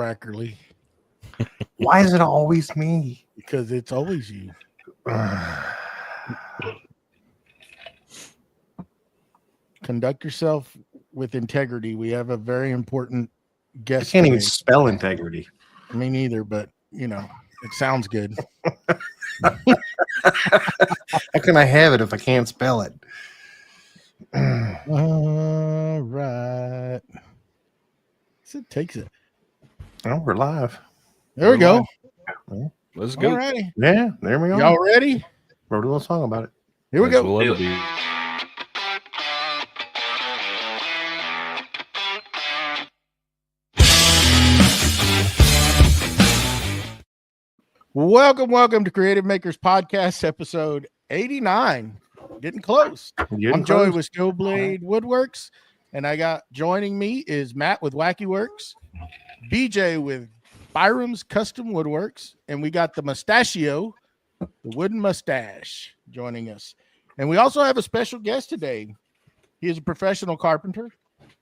Wackerle. Why is it always me? Because it's always you. Conduct yourself with integrity. We have a very important guest. I can't even today. spell integrity. Me neither, but you know, it sounds good. How can I have it if I can't spell it? All right. It takes it. Oh, we're live. There we go. Live. Let's go. All righty. Yeah, there we go. Y'all ready? Wrote a little song about it. Here we go. We'll be. Welcome to Creative Makers Podcast, episode 89. Getting close. I'm Joey with Snowblade Woodworks, and I got joining me is Matt with Wacky Works, BJ with Byroms Custom Woodworks, and we got the Mustachio, the wooden mustache, joining us. And we also have a special guest today. He is a professional carpenter,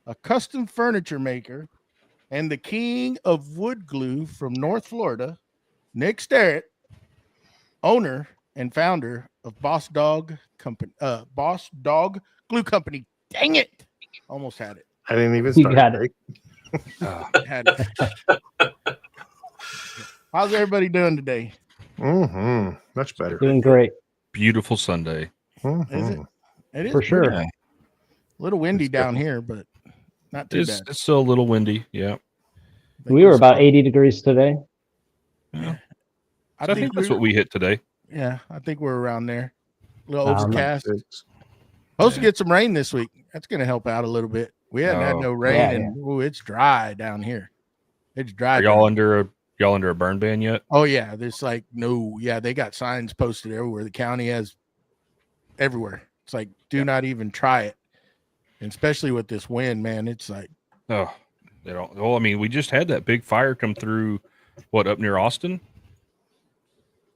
a custom furniture maker, and the king of wood glue from North Florida, Nick Starrett, owner and founder of Bossdog Glue Company. Dang it! Almost had it. I didn't even start. You got it. Had it. How's everybody doing today? Much better. Doing great. Beautiful Sunday. Is it? It is For sure. Yeah. A little windy down here, but not too bad. It's still a little windy. Yeah. We were about 80 degrees today. Yeah. I So I think that's what we hit today. Yeah, I think we're around there. A little Um, overcast. Supposed to get some rain this week. That's going to help out a little bit. We hadn't had no rain, yeah, and ooh, it's dry down here. It's dry. Are y'all under a burn ban yet? Oh yeah, there's like they got signs posted everywhere. The county has everywhere. It's like do not even try it, and especially with this wind, man. It's like Oh, they don't. Well, I mean, we just had that big fire come through. What, up near Austin?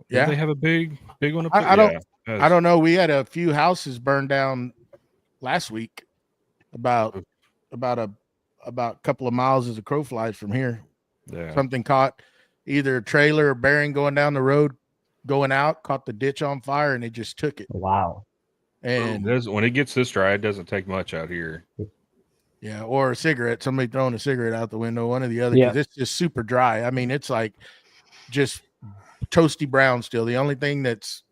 yeah. Did they have a big one up there? I don't know. We had a few houses burned down last week, about a couple of miles as a crow flies from here. Yeah. Something caught either a trailer or bearing going down the road, going out, caught the ditch on fire, and it just took it. Wow. And When it gets this dry, it doesn't take much out here. yeah, or a cigarette, somebody throwing a cigarette out the window, one or the other. Yeah. 'Cause it's just super dry. I mean, it's like just toasty brown still. The only thing that's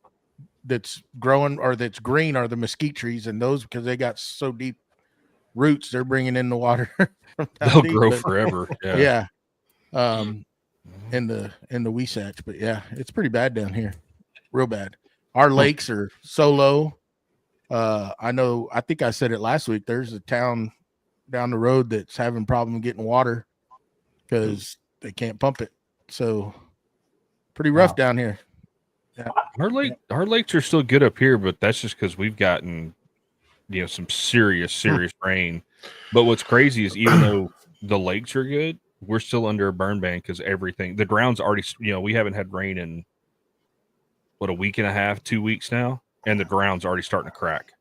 growing or that's green are the mesquite trees, and those, because they got so deep roots, they're bringing in the water. From down They'll deep, grow but- forever. Yeah. Yeah. In the Wasatch, but yeah, it's pretty bad down here. Real bad. Our lakes are so low. I think I said it last week. There's a town down the road that's having problem getting water because they can't pump it. So pretty rough down here. Our lakes are still good up here, but that's just because we've gotten some serious rain. But what's crazy is even though the lakes are good, we're still under a burn ban because the ground's already, we haven't had rain in a week and a half, 2 weeks now, and the ground's already starting to crack.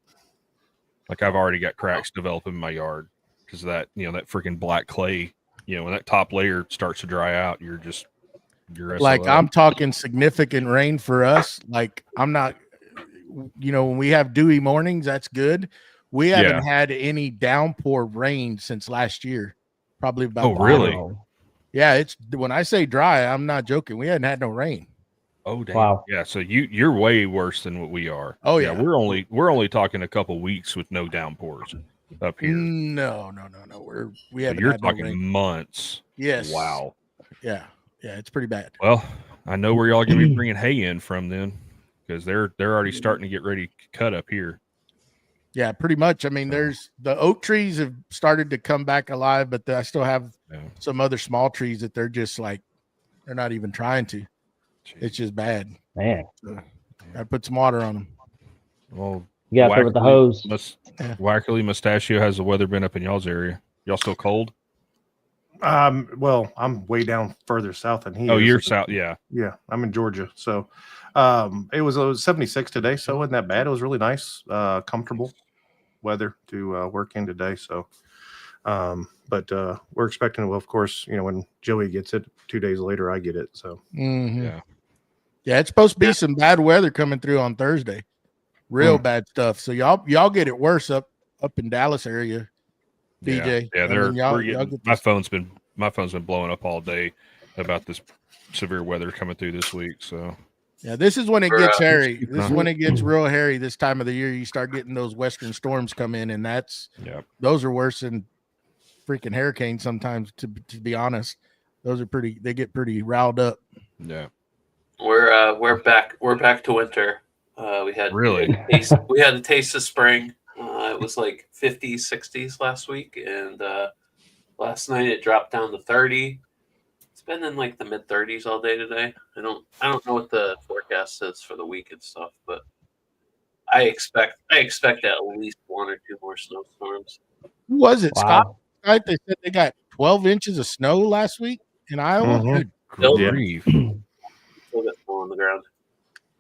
Like I've already got cracks developing in my yard because of that, that freaking black clay, when that top layer starts to dry out, you're Like SOL. I'm talking significant rain for us. Like I'm not, when we have dewy mornings, that's good. We haven't had any downpour rain since last year. Probably about. Oh, really? Yeah, it's when I say dry, I'm not joking. We hadn't had no rain. Oh, damn. Wow. Yeah, so you're way worse than what we are. Oh yeah, we're only talking a couple weeks with no downpours up here. No. We haven't. You're had talking no rain. months. Yes. Wow. Yeah, it's pretty bad. Well, I know where y'all gonna be bringing hay in from then, because they're already starting to get ready to cut up here. Yeah, pretty much. I mean, there's the oak trees have started to come back alive, but I still have some other small trees that they're just like they're not even trying to. Jeez. It's just bad. Man. So, I put some water on them. Well, You got there with the hose. Wackerle Mustachio, has the weather been up in y'all's area? Y'all still cold? Well, I'm way down further south than he is. Oh, you're south. Yeah. Yeah, I'm in Georgia. So it was 76 today, so it wasn't that bad. It was really nice, comfortable weather to work in today. So But we're expecting, well, of course, when Joey gets it, 2 days later, I get it. So yeah, it's supposed to be some bad weather coming through on Thursday. Real bad stuff. So y'all get it worse up in Dallas area, DJ. My phone's been blowing up all day about this severe weather coming through this week. So yeah, this is when it gets hairy. This is when it gets real hairy. This time of the year, you start getting those western storms come in, and those are worse than freaking hurricanes sometimes. To be honest, those are they get pretty riled up. Yeah, we're back to winter. We had a taste of spring. It was like 50s, 60s last week, and last night it dropped down to 30. It's been in like the mid 30s all day today. I don't know what the forecast is for the week and stuff, but I expect at least 1 or 2 more snowstorms. Who was it? Wow. Scott? They said they got 12 inches of snow last week in Iowa. Still got snow on the ground.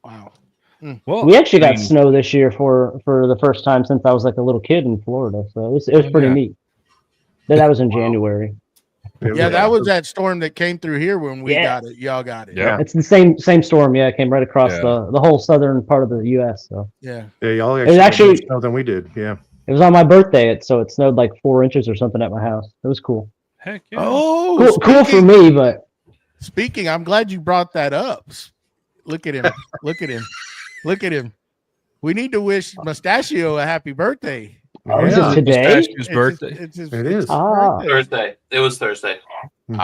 Wow. Well, we actually got snow this year for the first time since I was like a little kid in Florida, so it was pretty neat. That was in January. Yeah, that was that storm that came through here when we got it. Y'all got it. Yeah, it's the same storm. Yeah, it came right across the whole southern part of the U.S. So yeah, y'all actually had more snow than we did. Yeah, it was on my birthday, so it snowed like 4 inches or something at my house. It was cool. Heck yeah! Oh, cool for me, but speaking, I'm glad you brought that up. Look at him! Look at him! Look at him. We need to wish Mustachio a happy birthday. Oh, is it today? Mustache's birthday. It is. Thursday. It was Thursday. Well,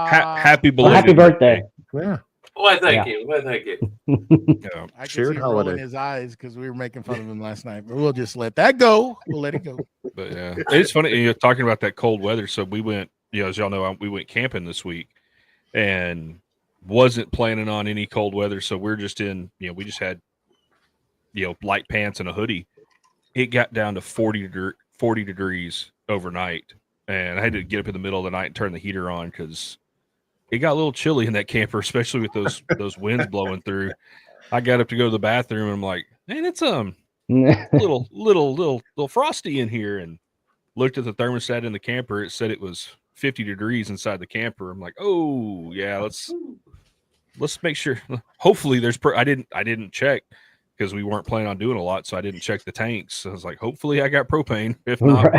happy belated happy birthday. Yeah. Why, thank you. I can see roll in his eyes because we were making fun of him last night, but we'll just let that go. We'll let it go. But yeah, it's funny talking about that cold weather. So we went, as y'all know, we went camping this week, and wasn't planning on any cold weather. So we're just in, we just had, light pants and a hoodie. It got down to 40 degrees overnight, and I had to get up in the middle of the night and turn the heater on because it got a little chilly in that camper, especially with those winds blowing through. I got up to go to the bathroom, and I'm like, man, it's little frosty in here, and looked at the thermostat in the camper. It said it was 50 degrees inside the camper. I'm like, oh yeah, let's make sure. Hopefully there's I didn't check because we weren't planning on doing a lot, so I didn't check the tanks. So I was like, hopefully I got propane. If not,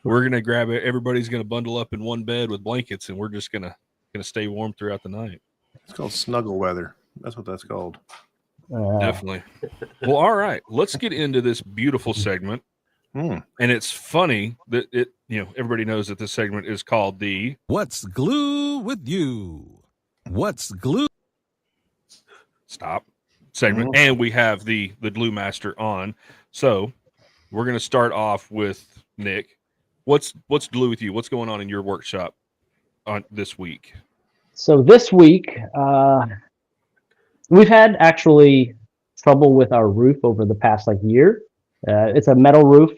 we're gonna grab it. Everybody's gonna bundle up in one bed with blankets, and we're just gonna stay warm throughout the night. It's called snuggle weather. That's what that's called. Definitely. Well, all right. Let's get into this beautiful segment. And it's funny that everybody knows that this segment is called the What's Glue with You? What's Glue? Stop segment. And we have the glue master on. So we're going to start off with Nick. What's glue with you? What's going on in your workshop on this week? So this week, we've had actually trouble with our roof over the past year. It's a metal roof.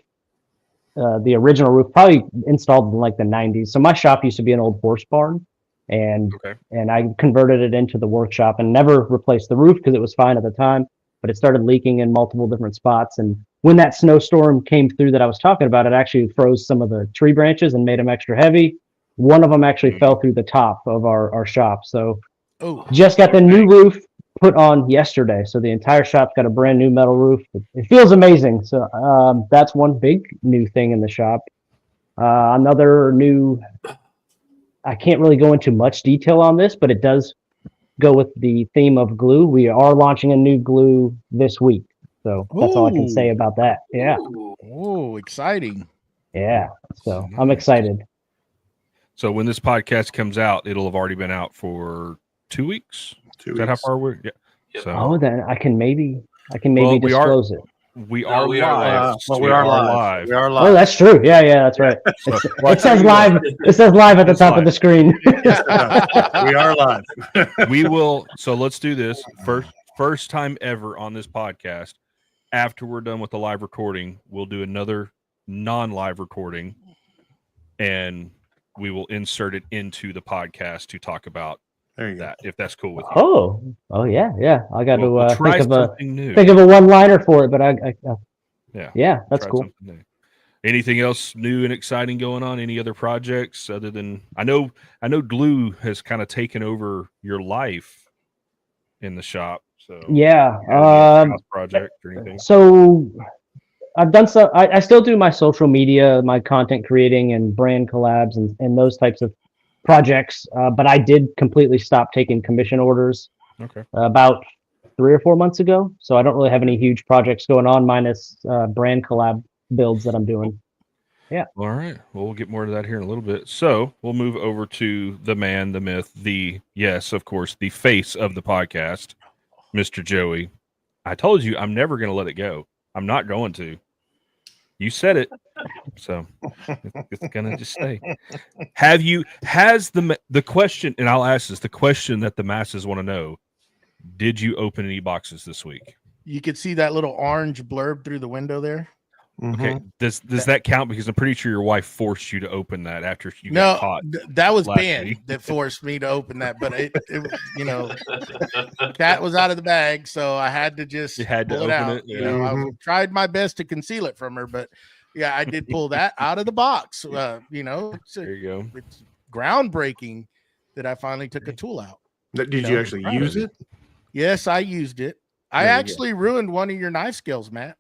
The original roof probably installed in the 90s. So my shop used to be an old horse barn, and I converted it into the workshop and never replaced the roof because it was fine at the time, but it started leaking in multiple different spots. And when that snowstorm came through that I was talking about, it actually froze some of the tree branches and made them extra heavy. One of them actually fell through the top of our shop. So just got the new roof put on yesterday. So the entire shop's got a brand new metal roof. It feels amazing. So that's one big new thing in the shop. Another new, I can't really go into much detail on this, but it does go with the theme of glue. We are launching a new glue this week. So that's all I can say about that. Yeah. Oh, exciting. Yeah. So I'm excited. So when this podcast comes out, it'll have already been out for 2 weeks. Is that how far we're? Yeah. Yep. So, then I can maybe disclose it. We are live. We are live. We are live. Oh, that's true. Yeah, that's right. It says live. It says live at the top of the screen. We are live. We will. So let's do this first time ever on this podcast. After we're done with the live recording, we'll do another non-live recording, and we will insert it into the podcast to talk about that, if that's cool with you. Oh yeah. I got we'll to think of a one-liner for it, but yeah, that's cool. anything else new and exciting going on? Any other projects other than I know glue has kind of taken over your life in the shop. So Yeah. house project or anything? So I've done some. I still do my social media, my content creating, and brand collabs, and those types of projects. But I did completely stop taking commission orders Okay. about 3 or 4 months ago. So I don't really have any huge projects going on, minus brand collab builds that I'm doing. Yeah. All right. Well, we'll get more to that here in a little bit. So we'll move over to the man, the myth, yes, of course, the face of the podcast, Mr. Joey. I told you I'm never going to let it go. I'm not going to. You said it. So it's going to just stay. Has the question, and I'll ask this, the question that the masses want to know, did you open any boxes this week? You could see that little orange blurb through the window there. Okay. Does that count? Because I'm pretty sure your wife forced you to open that after you No, got caught. that was last Ben week. that forced me to open that, but it cat was out of the bag, so I had to just You had to pull it open out. it, You yeah. know, I tried my best to conceal it from her, but yeah, I did pull that out of the box. It's There you go. it's groundbreaking that I finally took a tool out. Did you actually proud of use you. it? Yes, I used it. I There you go. actually ruined one of your knife scales, Matt.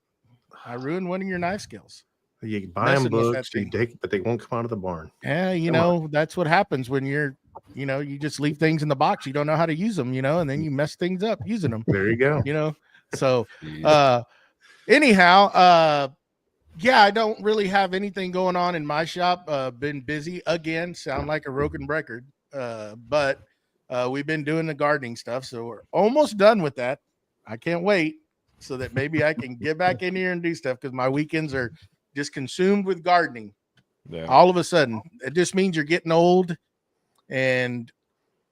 I ruined one of your knife scales. You can buy them Messing with that books, thing. but they won't come out of the barn. Yeah, that's what happens when you just leave things in the box. You don't know how to use them, and then you mess things up using them. There you go. So anyhow, yeah, I don't really have anything going on in my shop. Been busy again, sound like a broken record. But we've been doing the gardening stuff, so we're almost done with that. I can't wait so that maybe I can get back in here and do stuff, because my weekends are just consumed with gardening. Yeah. All of a sudden, it just means you're getting old, and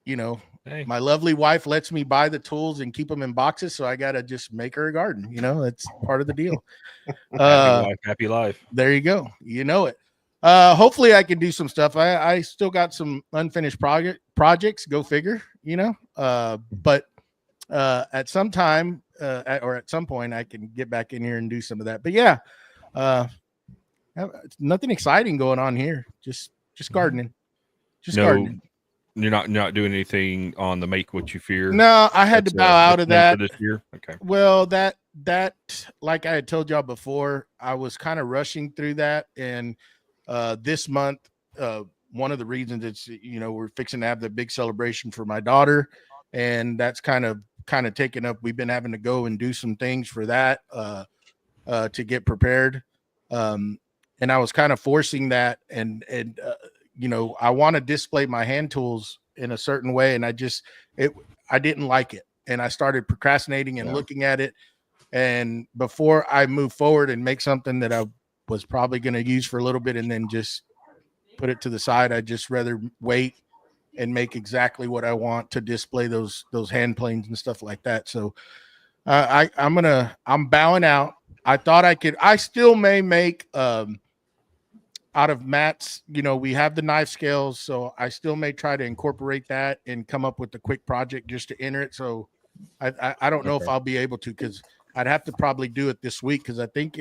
Hey. my lovely wife lets me buy the tools and keep them in boxes, so I gotta just make her a garden. That's part of the deal. Happy life. There you go. You know it. Hopefully I can do some stuff. I still got some unfinished projects. Go figure. But at some time or at some point I can get back in here and do some of that. But yeah, nothing exciting going on here. Just gardening. Gardening. You're not doing anything on the Make What You Fear. No, I had to bow out of that this year. Okay. Well, that like I had told y'all before, I was kind of rushing through that, and this month, one of the reasons it's we're fixing to have the big celebration for my daughter, and that's kind of taken up. We've been having to go and do some things for that to get prepared, and I was kind of forcing that, and I want to display my hand tools in a certain way, and I didn't like it, and I started procrastinating and looking at it. And before I move forward and make something that I was probably going to use for a little bit and then just put it to the side, I'd just rather wait and make exactly what I want to display those hand planes and stuff like that. So I'm bowing out. I thought I still may make out of Matt's, we have the knife scales, so I still may try to incorporate that and come up with a quick project just to enter it. So I don't know if I'll be able to, because I'd have to probably do it this week, because I think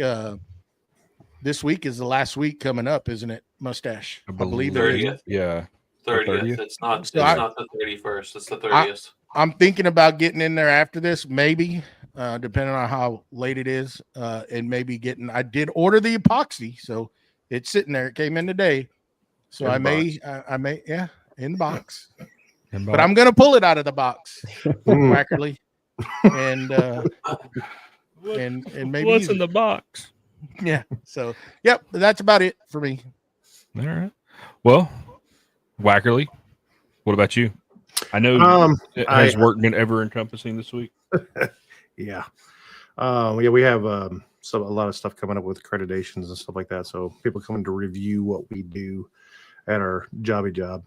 this week is the last week coming up, isn't it, Mustache? I believe it is. 30th. Yeah. 30th. It's not the 31st. It's the 30th. I'm thinking about getting in there after this, maybe, depending on how late it is, and maybe I did order the epoxy, so it's sitting there. It came in today, so I may, yeah, in the box. But I'm gonna pull it out of the box, Wackerle, and maybe what's in the box. Yeah. So, yep, that's about it for me. All right. Well, Wackerle, what about you? I know has work been ever encompassing this week? Yeah. We have a lot of stuff coming up with accreditations and stuff like that. So people coming to review what we do at our job,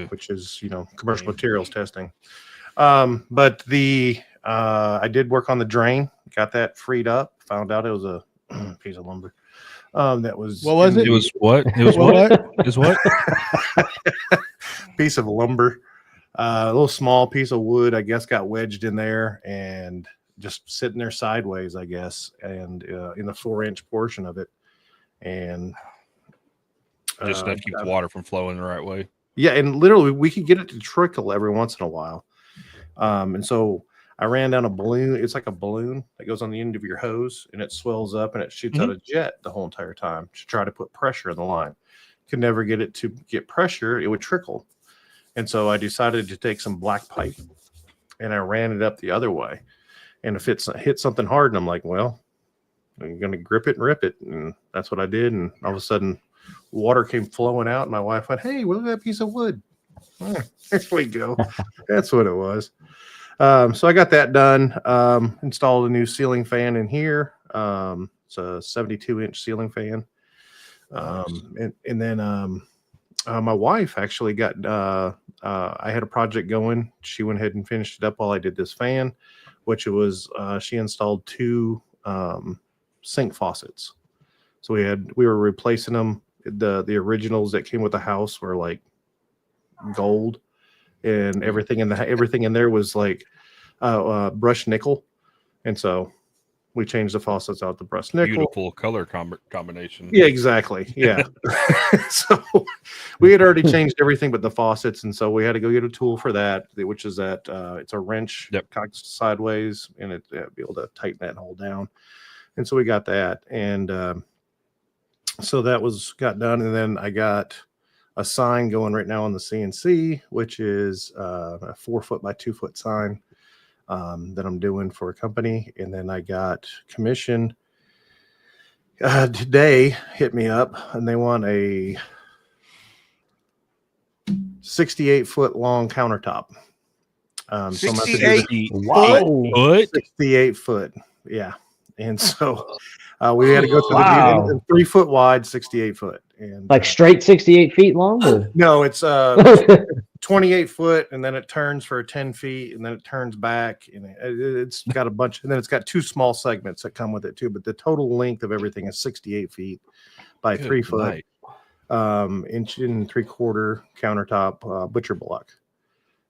which is commercial materials testing. But I did work on the drain, got that freed up. Found out it was a piece of lumber. That was what was it? It was what? It was what? It was what? Piece of lumber, a little small piece of wood, I guess, got wedged in there and just sitting there sideways, I guess, and in the 4-inch portion of it. and just enough to keep the water from flowing the right way. Yeah, and literally we could get it to trickle every once in a while. And so I ran down a balloon. It's like a balloon that goes on the end of your hose, and it swells up and it shoots out a jet the whole entire time to try to put pressure in the line. Could never get it to get pressure. It would trickle. And so I decided to take some black pipe and I ran it up the other way. And if it hit something hard, and I'm like, well, I'm going to grip it and rip it. And that's what I did. And all of a sudden, water came flowing out. And my wife went, hey, look at that piece of wood. Oh, there we go. That's what it was. So I got that done. Installed a new ceiling fan in here. It's a 72-inch ceiling fan. And then my wife actually got, I had a project going. She went ahead and finished it up while I did this fan, which was, she installed 2 sink faucets. So we were replacing them. The originals that came with the house were like gold, and everything in there was like brushed nickel. And so we changed the faucets out to brushed nickel. Beautiful color combination. Yeah, exactly. Yeah. So we had already changed everything but the faucets. And so we had to go get a tool for that, which is that it's a wrench cocked sideways, and it be able to tighten that hole down. And so we got that. And so that got done. And then I got a sign going right now on the CNC, which is a 4-foot by 2-foot sign that I'm doing for a company. And then I got commission today, hit me up, and they want a 68-foot long countertop. 68 Wow. 68 foot. Yeah. And so we had to go through the 3-foot wide, 68 foot. And like straight 68 feet long? Or? No, it's 28 foot, and then it turns for 10 feet, and then it turns back, and it's got a bunch, and then it's got 2 small segments that come with it too. But the total length of everything is 68 feet by 3 foot, inch and 3/4 countertop butcher block.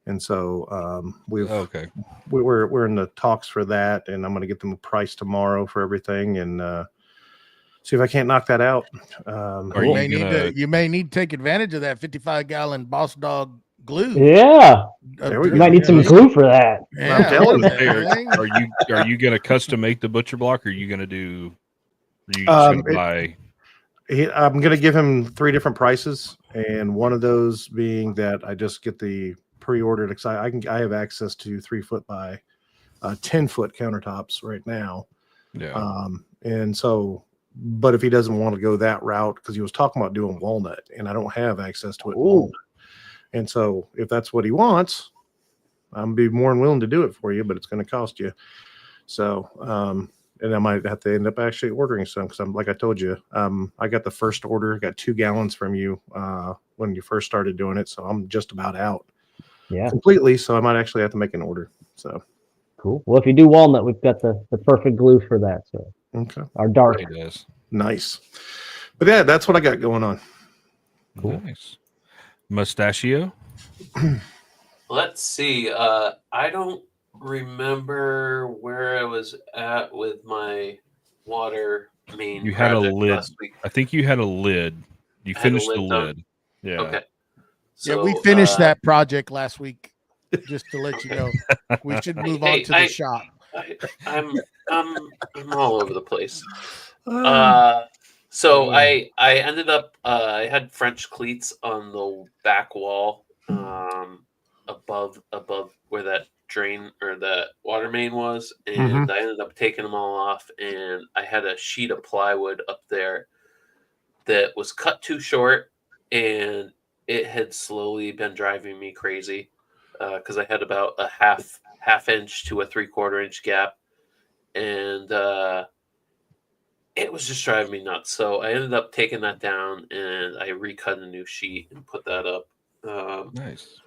And so we're in the talks for that, and I'm going to get them a price tomorrow for everything, and see if I can't knock that out. You may need to take advantage of that 55-gallon Bossdog Glue. Yeah, you might need some glue for that. Yeah, I'm telling you. Hey, are you going to custom make the butcher block, or are you going to do? Are you just going to buy? I'm going to give him 3 different prices, and one of those being that I just get the pre-ordered, because I have access to 3-foot by 10-foot countertops right now. Yeah. And so, but if he doesn't want to go that route, because he was talking about doing walnut, and I don't have access to it. Walnut. And so if that's what he wants, I'm be more than willing to do it for you, but it's going to cost you. So, and I might have to end up actually ordering some, because I'm, like I told you, I got the first order, got 2 gallons from you when you first started doing it. So I'm just about out. Yeah, completely. So I might actually have to make an order. So cool. Well, if you do walnut, we've got the perfect glue for that. So okay, our dark. It is. Nice. But yeah, that's what I got going on. Cool. Nice. Mustachio. Let's see. I don't remember where I was at with my water main. You had a lid. Last week. I think you had a lid. You finished the lid. Yeah. Okay. So, we finished that project last week. Just to let you know, we should move on to the shop. I'm all over the place. So I ended up I had French cleats on the back wall, above where that drain or the water main was, and I ended up taking them all off, and I had a sheet of plywood up there that was cut too short, and it had slowly been driving me crazy because I had about a half inch to a 3/4 inch gap, and it was just driving me nuts. So I ended up taking that down, and I recut a new sheet and put that up. Nice.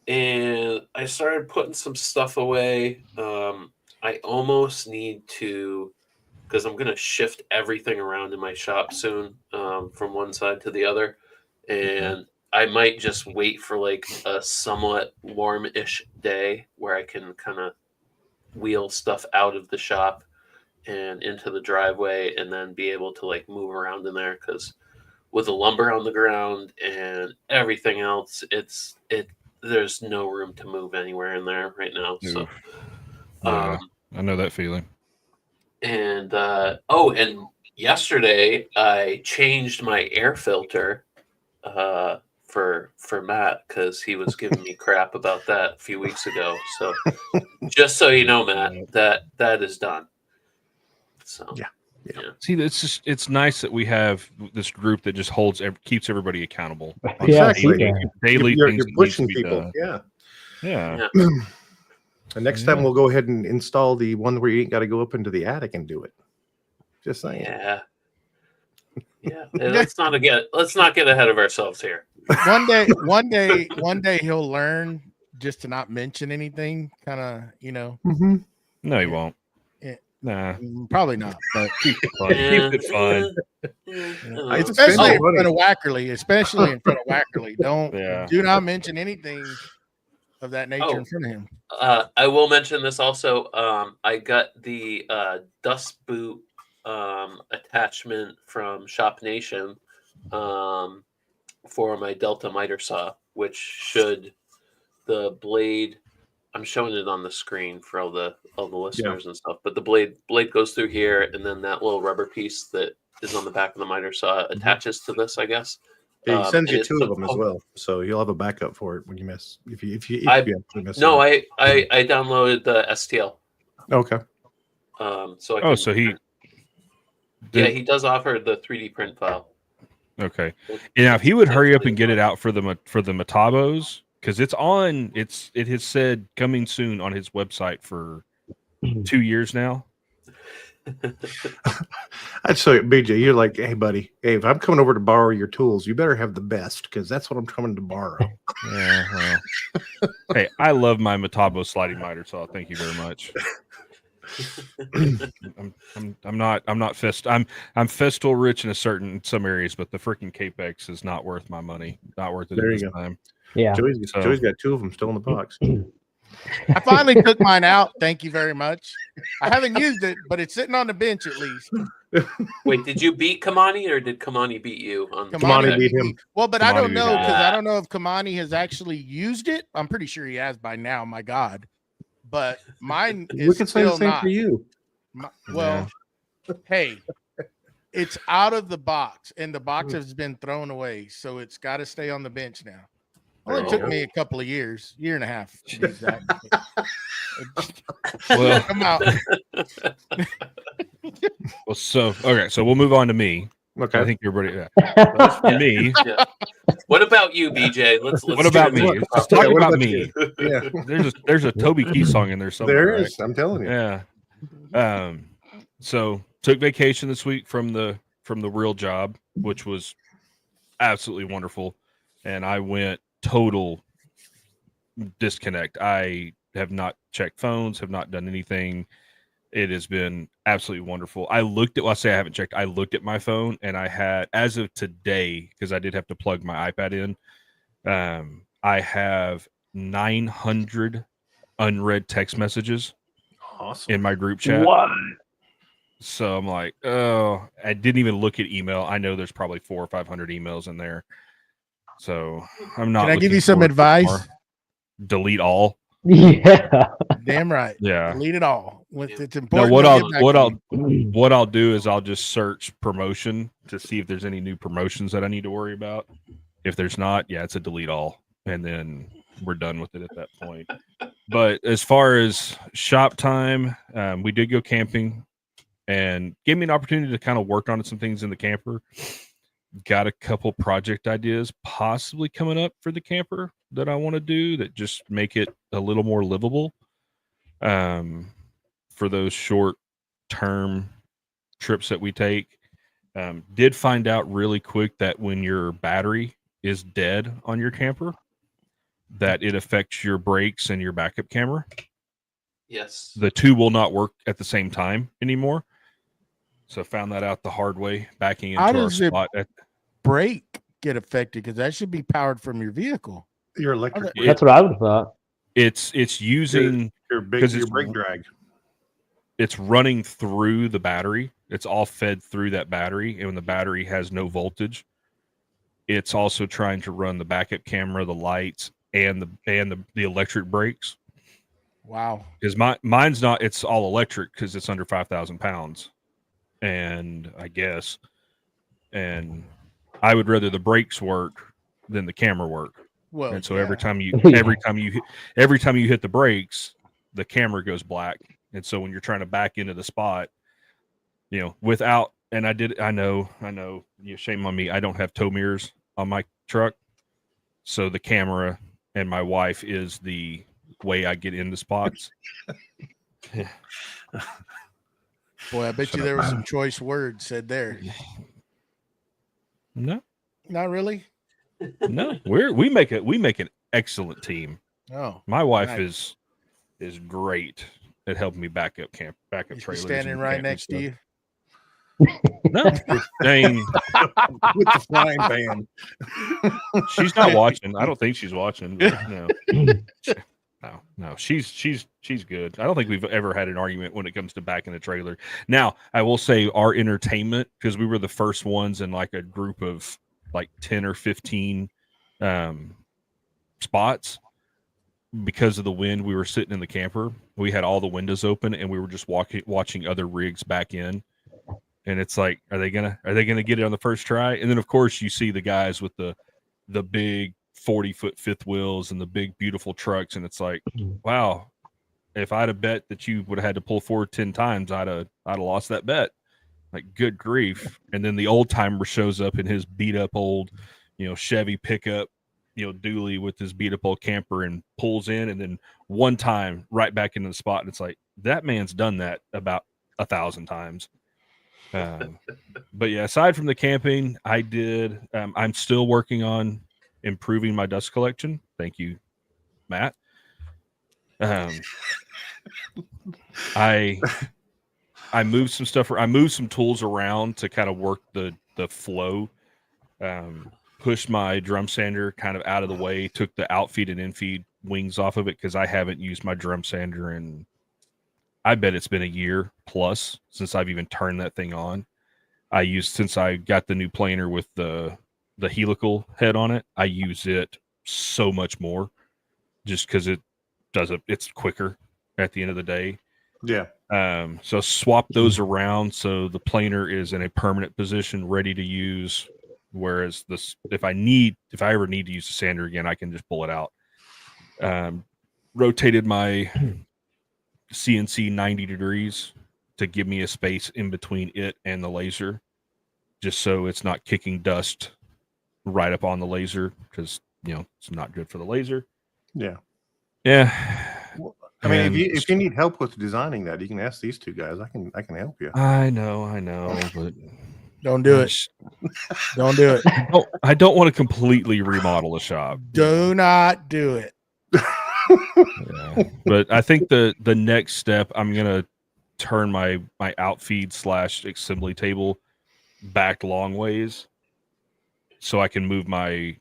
And I started putting some stuff away. I almost need to, because I'm going to shift everything around in my shop soon, from one side to the other. And I might just wait for like a somewhat warm-ish day where I can kind of wheel stuff out of the shop and into the driveway, and then be able to like move around in there, because with the lumber on the ground and everything else, there's no room to move anywhere in there right now. So yeah, I know that feeling. And and yesterday I changed my air filter for Matt, because he was giving me crap about that a few weeks ago. So just so you know, Matt, that is done. So Yeah. See, it's nice that we have this group that just keeps everybody accountable. Yeah, Daily you're things that pushing needs to be people. done. Yeah. Yeah. And next time we'll go ahead and install the one where you ain't got to go up into the attic and do it. Just saying. Yeah. Let's not get ahead of ourselves here. One day he'll learn just to not mention anything. Kind of, Mm-hmm. No, he won't. Yeah. Nah, probably not. But keep it fun. Especially in front of Wackerle. Do not mention anything of that nature in front of him. I will mention this also. I got the dust boot attachment from Shop Nation for my Delta miter saw, which should the blade. I'm showing it on the screen for all the listeners and stuff. But the blade goes through here, and then that little rubber piece that is on the back of the miter saw attaches to this, I guess. Yeah, he sends you two of them as well, so you'll have a backup for it when you miss. If you actually miss. No, I downloaded the STL. Okay. So I can, so he. He does offer the 3D print file. Okay. Now, if he would hurry up and get it out for the Metabos, because it has said coming soon on his website for 2 years now. I'd say, BJ, you're like, hey, buddy, if I'm coming over to borrow your tools, you better have the best, because that's what I'm coming to borrow. Yeah. Well. Hey, I love my Metabo sliding miter saw. Thank you very much. I'm festool rich in some areas, but the freaking Capex is not worth my money. Not worth it there at you this go. time. Yeah. Joey's got two of them still in the box. I finally took mine out. Thank you very much. I haven't used it, but it's sitting on the bench at least. Wait, did you beat Kamani, or did Kamani beat you? Kamani beat him. Well, but I don't know, because I don't know if Kamani has actually used it. I'm pretty sure he has by now. My God. But mine is we can say the still same not. for you. Hey, it's out of the box, and the box has been thrown away, so it's got to stay on the bench now. Only took me a couple of years, year and a half to be exact. Well, come out. So we'll move on to me. Okay. I think everybody. That's for me. Yeah. What about you, BJ? What about me? Let's talk about me. Yeah. There's a Toby Keith song in there somewhere. There is. Right? I'm telling you. Yeah. So took vacation this week from the real job, which was absolutely wonderful, and I went total disconnect. I have not checked phones, have not done anything. It has been absolutely wonderful. I haven't checked. I looked at my phone, and I had, as of today, because I did have to plug my iPad in, I have 900 unread text messages in my group chat. What? So I'm like, oh, I didn't even look at email. I know there's probably 400 or 500 emails in there. So I'm not. Can I give you some advice? Delete all. Yeah. Damn right. Yeah. Delete it all. It's important. What I'll do is I'll just search promotion to see if there's any new promotions that I need to worry about. If there's not, it's a delete all, and then we're done with it at that point. But as far as shop time, we did go camping, and gave me an opportunity to kind of work on some things in the camper. Got a couple project ideas possibly coming up for the camper that I want to do that just make it a little more livable for those short term trips that we take. Did find out really quick that when your battery is dead on your camper, that it affects your brakes and your backup camera. Yes. The two will not work at the same time anymore. So found that out the hard way, backing into our spot. Brake get affected, because that should be powered from your vehicle. Your electric. That's what I would have thought. It's using your brake drag. it's running through the battery. It's all fed through that battery, and when the battery has no voltage, it's also trying to run the backup camera, the lights, and the electric brakes. Wow. Because mine's not. It's all electric because it's under 5,000 pounds, and I guess, and I would rather the brakes work than the camera work. Well, And so yeah. every time you hit the brakes, the camera goes black. And so when you're trying to back into the spot, without, and I know, shame on me, I don't have tow mirrors on my truck. So the camera and my wife is the way I get into spots. Boy, I bet you there were some choice words said there. No, Not really. no, we make an excellent team. Oh, My wife nice. is great at helping me back up Is she trailers. standing right next to you? No, dang, With the frying pan. she's not watching. I don't think she's watching. No, no, she's good. I don't think we've ever had an argument when it comes to backing a trailer. Now, I will say our entertainment, because we were the first ones in like a group of like 10 or 15 spots. Because of the wind, we were sitting in the camper. We had all the windows open, and we were just watching other rigs back in. And it's like, are they gonna get it on the first try? And then of course you see the guys with the big 40-foot fifth wheels and the big beautiful trucks, and it's like, wow, if I'd have bet that you would have had to pull forward 10 times, I'd have lost that bet. Like, good grief. And then the old timer shows up in his beat up old, Chevy pickup, dually with his beat up old camper, and pulls in, and then one time right back into the spot. And it's like, that man's done that about 1,000 times. But yeah, aside from the camping, I'm still working on improving my dust collection. Thank you, Matt. I moved some stuff. I moved some tools around to kind of work the flow. Pushed my drum sander kind of out of the way. Took the outfeed and infeed wings off of it because I haven't used my drum sander in, I bet it's been a year plus since I've even turned that thing on. Since I got the new planer with the helical head on it, I use it so much more just because it's quicker at the end of the day. Yeah. So swap those around so the planer is in a permanent position, ready to use. Whereas if I ever need to use the sander again, I can just pull it out. Rotated my CNC 90 degrees to give me a space in between it and the laser, just so it's not kicking dust right up on the laser, because it's not good for the laser. Yeah. Well, I mean, if you need help with designing that, you can ask these two guys. I can help you. I know, but don't do it. Don't do it. I don't want to completely remodel a shop. Do not do it. Yeah. But I think the next step, I'm gonna turn my outfeed / assembly table back long ways, so I can move my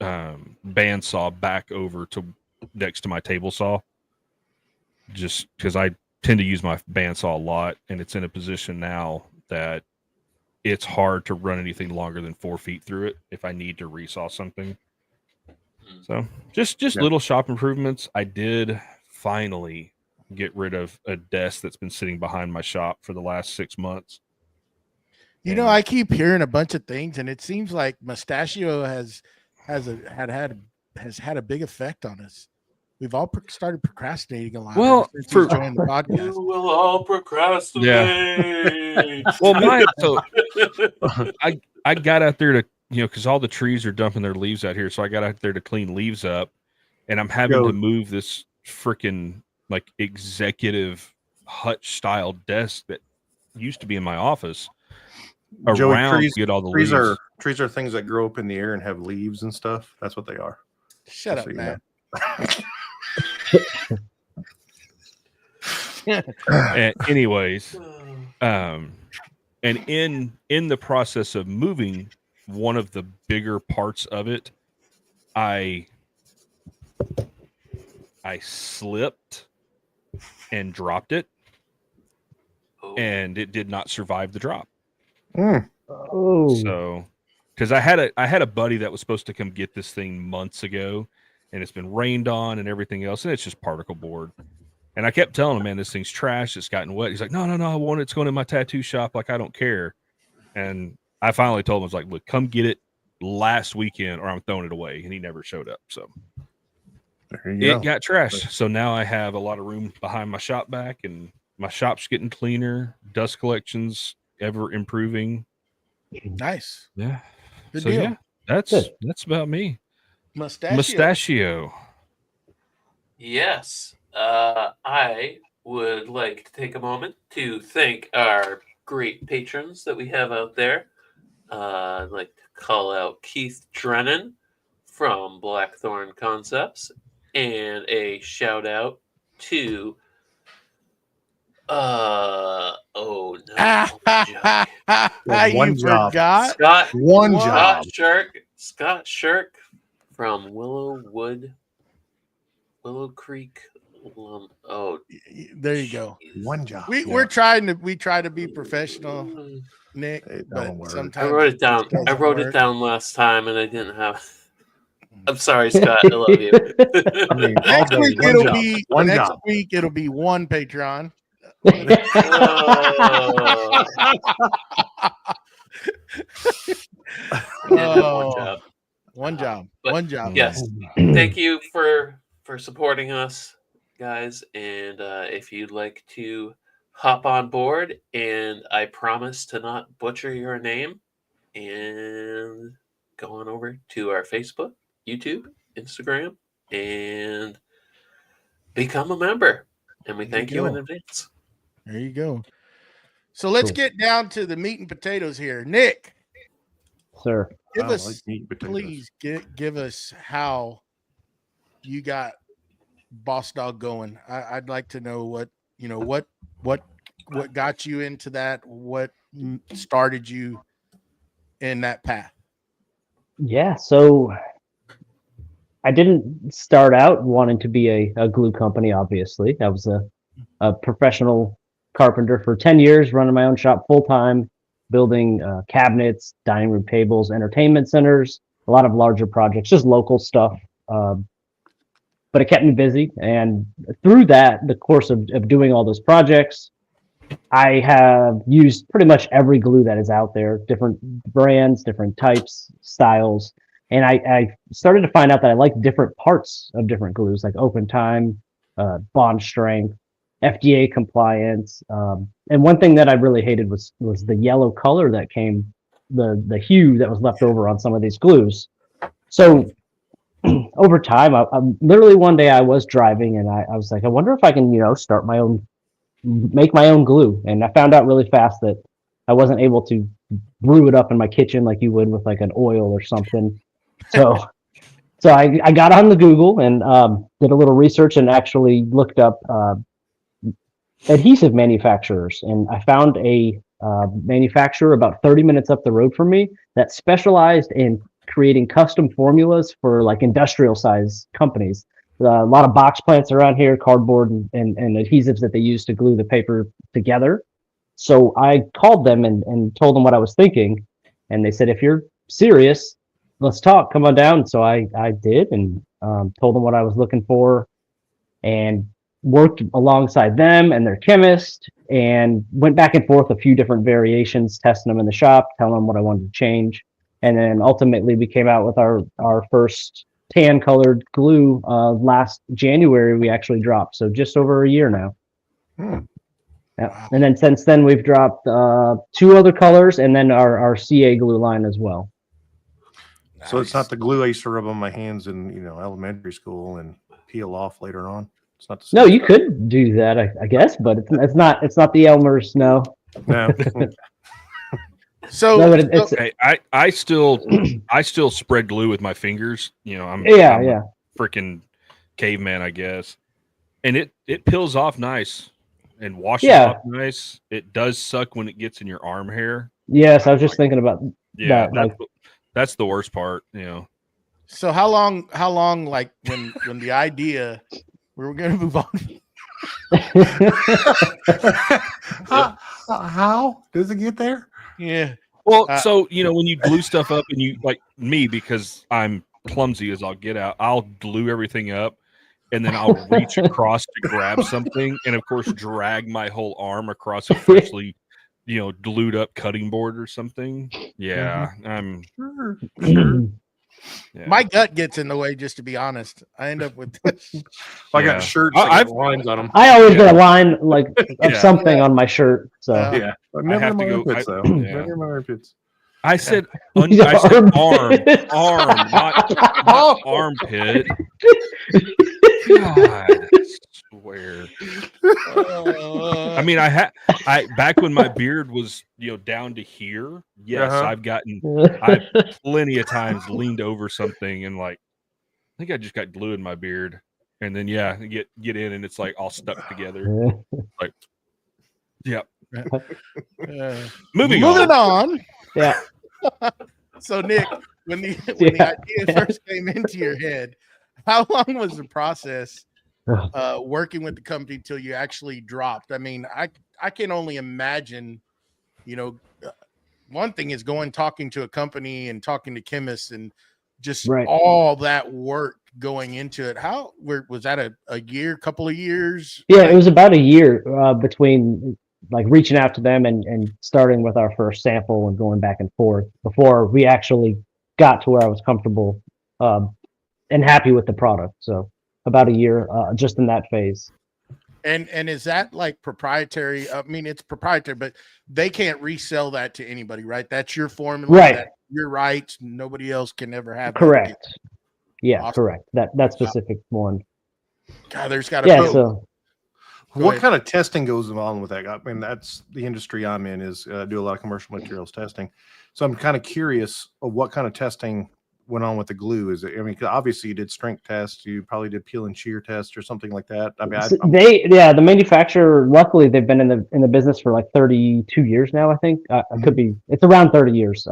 bandsaw back over to next to my table saw. Just because I tend to use my bandsaw a lot, and it's in a position now that it's hard to run anything longer than 4 feet through it if I need to resaw something. So just little shop improvements. I did finally get rid of a desk that's been sitting behind my shop for the last 6 months. I keep hearing a bunch of things, and it seems like Mustachio has had a big effect on us. We've all started procrastinating a lot. Well, since he's joined the podcast. You will all procrastinate. Yeah. Well, I got out there to, because all the trees are dumping their leaves out here, so I got out there to clean leaves up, and I'm having to move this freaking like executive hutch style desk that used to be in my office around to get all the leaves. Trees are things that grow up in the air and have leaves and stuff. That's what they are. Shut up, man. Anyways, and in the process of moving one of the bigger parts of it, I slipped and dropped it, and it did not survive the drop. Oh, So, because I had a buddy that was supposed to come get this thing months ago, and it's been rained on and everything else, and it's just particle board. And I kept telling him, man, this thing's trash. It's gotten wet. He's like, no, I want it. It's going in my tattoo shop. Like, I don't care. And I finally told him, I was like, look, come get it last weekend or I'm throwing it away. And he never showed up. So it got trashed. So now I have a lot of room behind my shop back, and my shop's getting cleaner. Dust collection's ever improving. Nice. Yeah. Good So deal. yeah, that's about me. Mustachio. Yes. I would like to take a moment to thank our great patrons that we have out there. I'd like to call out Keith Drennan from Blackthorn Concepts, and a shout out to One You job. forgot? Scott Shirk from Willow Creek. There you go. One job. We try to be professional, Nick, but sometimes I wrote it down. I wrote it down last time, and I didn't have. I'm sorry, Scott. I love you. I mean, Next week it'll be one Patreon. One job. Yes. Thank you for supporting us, guys. And if you'd like to hop on board, and I promise to not butcher your name, and go on over to our Facebook, YouTube, Instagram, and become a member. And we thank you in advance. There you go. So let's get down to the meat and potatoes here. Nick, sir, give us how you got Bossdog going. I'd like to know what got you into that, what started you in that path. Yeah, so I didn't start out wanting to be a glue company, obviously. I was a professional carpenter for 10 years, running my own shop full-time, building cabinets, dining room tables, entertainment centers, a lot of larger projects, just local stuff. But it kept me busy. And through the course of doing all those projects, I have used pretty much every glue that is out there, different brands, different types, styles. And I started to find out that I like different parts of different glues, like open time, bond strength, FDA compliance. And one thing that I really hated was the yellow color that came, the hue that was left over on some of these glues. So over time, I literally one day I was driving and I was like, I wonder if I can, make my own glue. And I found out really fast that I wasn't able to brew it up in my kitchen like you would with like an oil or something. So I got on the Google and did a little research and actually looked up adhesive manufacturers. And I found a manufacturer about 30 minutes up the road from me that specialized in creating custom formulas for like industrial size companies. A lot of box plants around here, cardboard and adhesives that they use to glue the paper together. So I called them and told them what I was thinking. And they said, if you're serious, let's talk, come on down. So I did and told them what I was looking for and worked alongside them and their chemist and went back and forth a few different variations, testing them in the shop, telling them what I wanted to change. And then ultimately we came out with our first tan colored glue last January. We actually dropped. So just over a year now. Yeah. Wow. And then since then we've dropped 2 other colors and then our CA glue line as well. Nice. So it's not the glue I used to rub on my hands in elementary school and peel off later on. It's not the same. No, you could do that, I guess, but it's not the Elmer's. No. So no, but I still spread glue with my fingers. I'm freaking caveman, I guess. And it peels off nice and washes off nice. It does suck when it gets in your arm hair. Yes, I was just thinking about that. That's the worst part, So how long like when the idea we were going to move on. How does it get there? Yeah. Well, so when you glue stuff up, and you like me, because I'm clumsy as I'll get out, I'll glue everything up, and then I'll reach across to grab something, and of course drag my whole arm across a freshly glued up cutting board or something. Yeah, I'm Sure. yeah. My gut gets in the way, just to be honest. I end up with this. I got shirts that got lines on them. I always get a line of something on my shirt. So Yeah, never have in my to go- armpits though. yeah. Never in my armpits. I said Your arm, armpit. not armpit. God, I swear. I mean, I back when my beard was down to here. Yes, I've plenty of times leaned over something and I think I just got glue in my beard, and then get in and it's like all stuck together. Like, yep. Moving on. Yeah. So Nick, when the idea first came into your head, how long was the process working with the company till you actually dropped? I mean, I can only imagine, one thing is talking to a company and talking to chemists and just all that work going into it. How was that a year, couple of years? Yeah, it was about a year between reaching out to them and starting with our first sample and going back and forth before we actually got to where I was comfortable and happy with the product. So about a year just in that phase. And is that proprietary? I mean, it's proprietary, but they can't resell that to anybody, right? That's your formula, right? That's your rights. Nobody else can ever have. Correct. Yeah, awesome. Correct. That specific one. God, there's got to be. So what kind of testing goes on with that? I mean, that's the industry I'm in, is do a lot of commercial materials testing. So I'm kind of curious of what kind of testing went on with the glue. Is it, I mean, 'cause obviously you did strength tests, you probably did peel and shear tests or something like that. I mean, the manufacturer, luckily they've been in the business for 32 years now. I think it's around 30 years.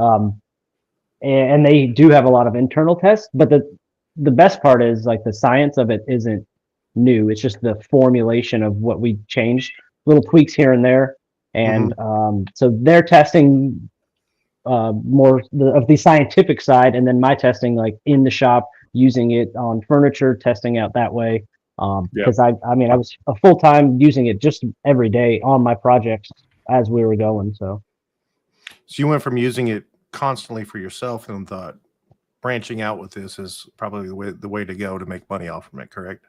And they do have a lot of internal tests, but the best part is the science of it isn't new. It's just the formulation of what we changed, little tweaks here and there. And so they're testing more of the scientific side, and then my testing in the shop, using it on furniture, testing out that way. Because I was a full time using it just every day on my projects as we were going. So you went from using it constantly for yourself and thought branching out with this is probably the way to go to make money off from it, correct?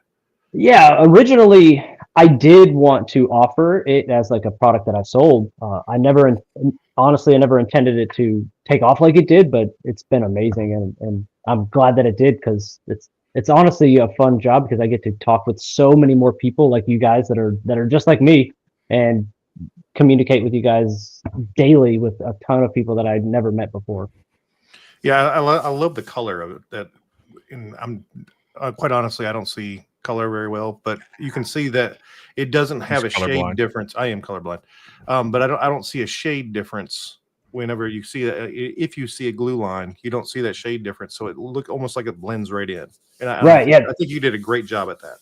Yeah, originally I did want to offer it as a product that I sold. I never intended it to take off like it did, but it's been amazing, and I'm glad that it did, because it's honestly a fun job, because I get to talk with so many more people like you guys that are just like me, and communicate with you guys daily with a ton of people that I'd never met before. Yeah, I love the color of it. I'm quite honestly, I don't see color very well, but you can see that it doesn't have a shade difference. I am colorblind, but I don't see a shade difference whenever you see that. If you see a glue line, you don't see that shade difference, so it look almost like it blends right in. And I think you did a great job at that.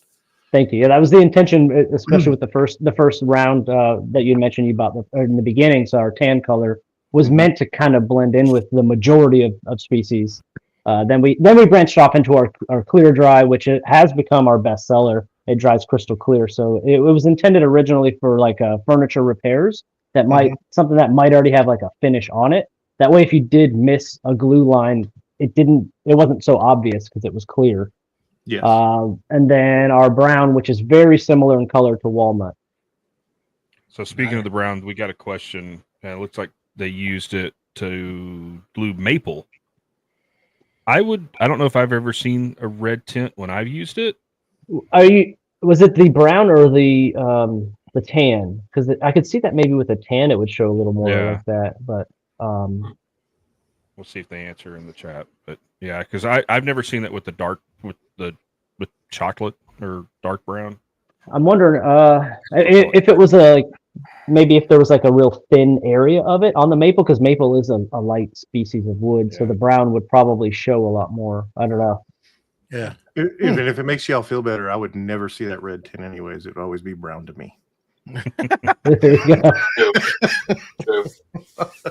Thank you. Yeah, that was the intention, especially with the first round that you mentioned you bought in the beginning. So our tan color was meant to kind of blend in with the majority of species. Then we branched off into our clear dry, which it has become our best seller. It dries crystal clear. So it was intended originally for furniture repairs that something that might already have a finish on it. That way, if you did miss a glue line, it wasn't so obvious because it was clear. Yes. And then our brown, which is very similar in color to walnut. So speaking of the brown, we got a question. It looks like they used it to glue maple. I don't know if I've ever seen a red tint when I've used it. Was it the brown or the tan? Because I could see that maybe with the tan it would show a little more like that. But we'll see if they answer in the chat. But yeah, because I've never seen it with the dark with chocolate or dark brown. I'm wondering if it was maybe if there was a real thin area of it on the maple, because maple is a light species of wood, so the brown would probably show a lot more. I don't know. Yeah. Even if it makes y'all feel better, I would never see that red tin anyways. It would always be brown to me. True.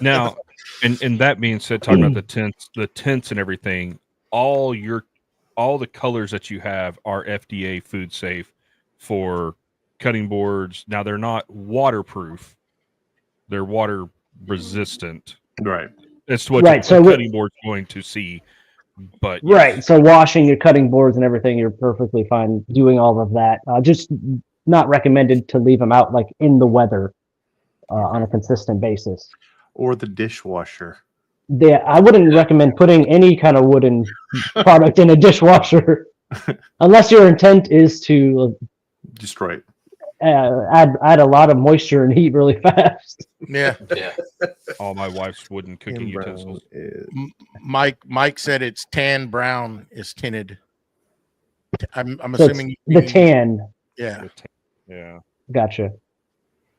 Now, and that being said, talking about the tents and everything, all the colors that you have are FDA food safe for cutting boards. Now they're not waterproof; they're water resistant. Right. It's what Right, your cutting board's going to see. But right, so washing your cutting boards and everything, you're perfectly fine doing all of that. Just not recommended to leave them out like in the weather on a consistent basis. Or the dishwasher. I wouldn't recommend putting any kind of wooden product in a dishwasher unless your intent is to Destroy it. add a lot of moisture and heat really fast. Yeah. Yeah. all my wife's wooden cooking utensils. Mike said it's tan brown is tinted. I'm So assuming the tan. Yeah. Yeah. Gotcha.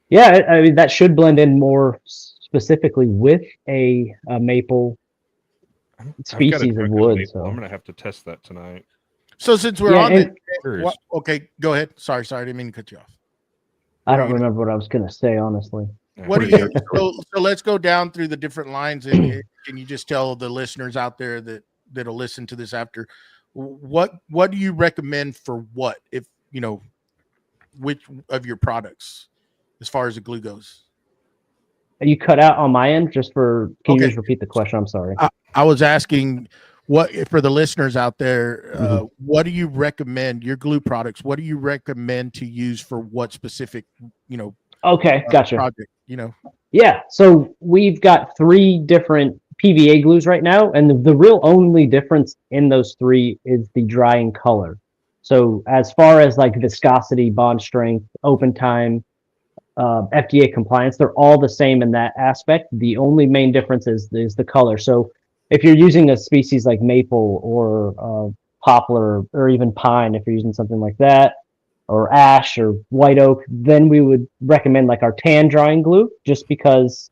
Yeah, I mean that should blend in more specifically with a maple species of wood. So I'm gonna have to test that tonight. So since we're on and it, okay, go ahead. Sorry, I didn't mean to cut you off. I don't remember what I was going to say, honestly. What do you? So let's go down through the different lines, and can you just tell the listeners out there that'll listen to this after, what do you recommend for what, if you know, which of your products as far as the glue goes? You cut out on my end just for. Can you Okay. just repeat the question? I'm sorry. I was asking what for the listeners out there. What do you recommend your glue products? What do you recommend to use for what specific, Okay, gotcha. project? Yeah, so we've got 3 different PVA glues right now, and the real only difference in those 3 is the drying color. So as far as like viscosity, bond strength, open time, FDA compliance, they're all the same in that aspect. The only main difference is the color. So if you're using a species like maple or poplar or even pine, if you're using something like that, or ash or white oak, then we would recommend like our tan drying glue, just because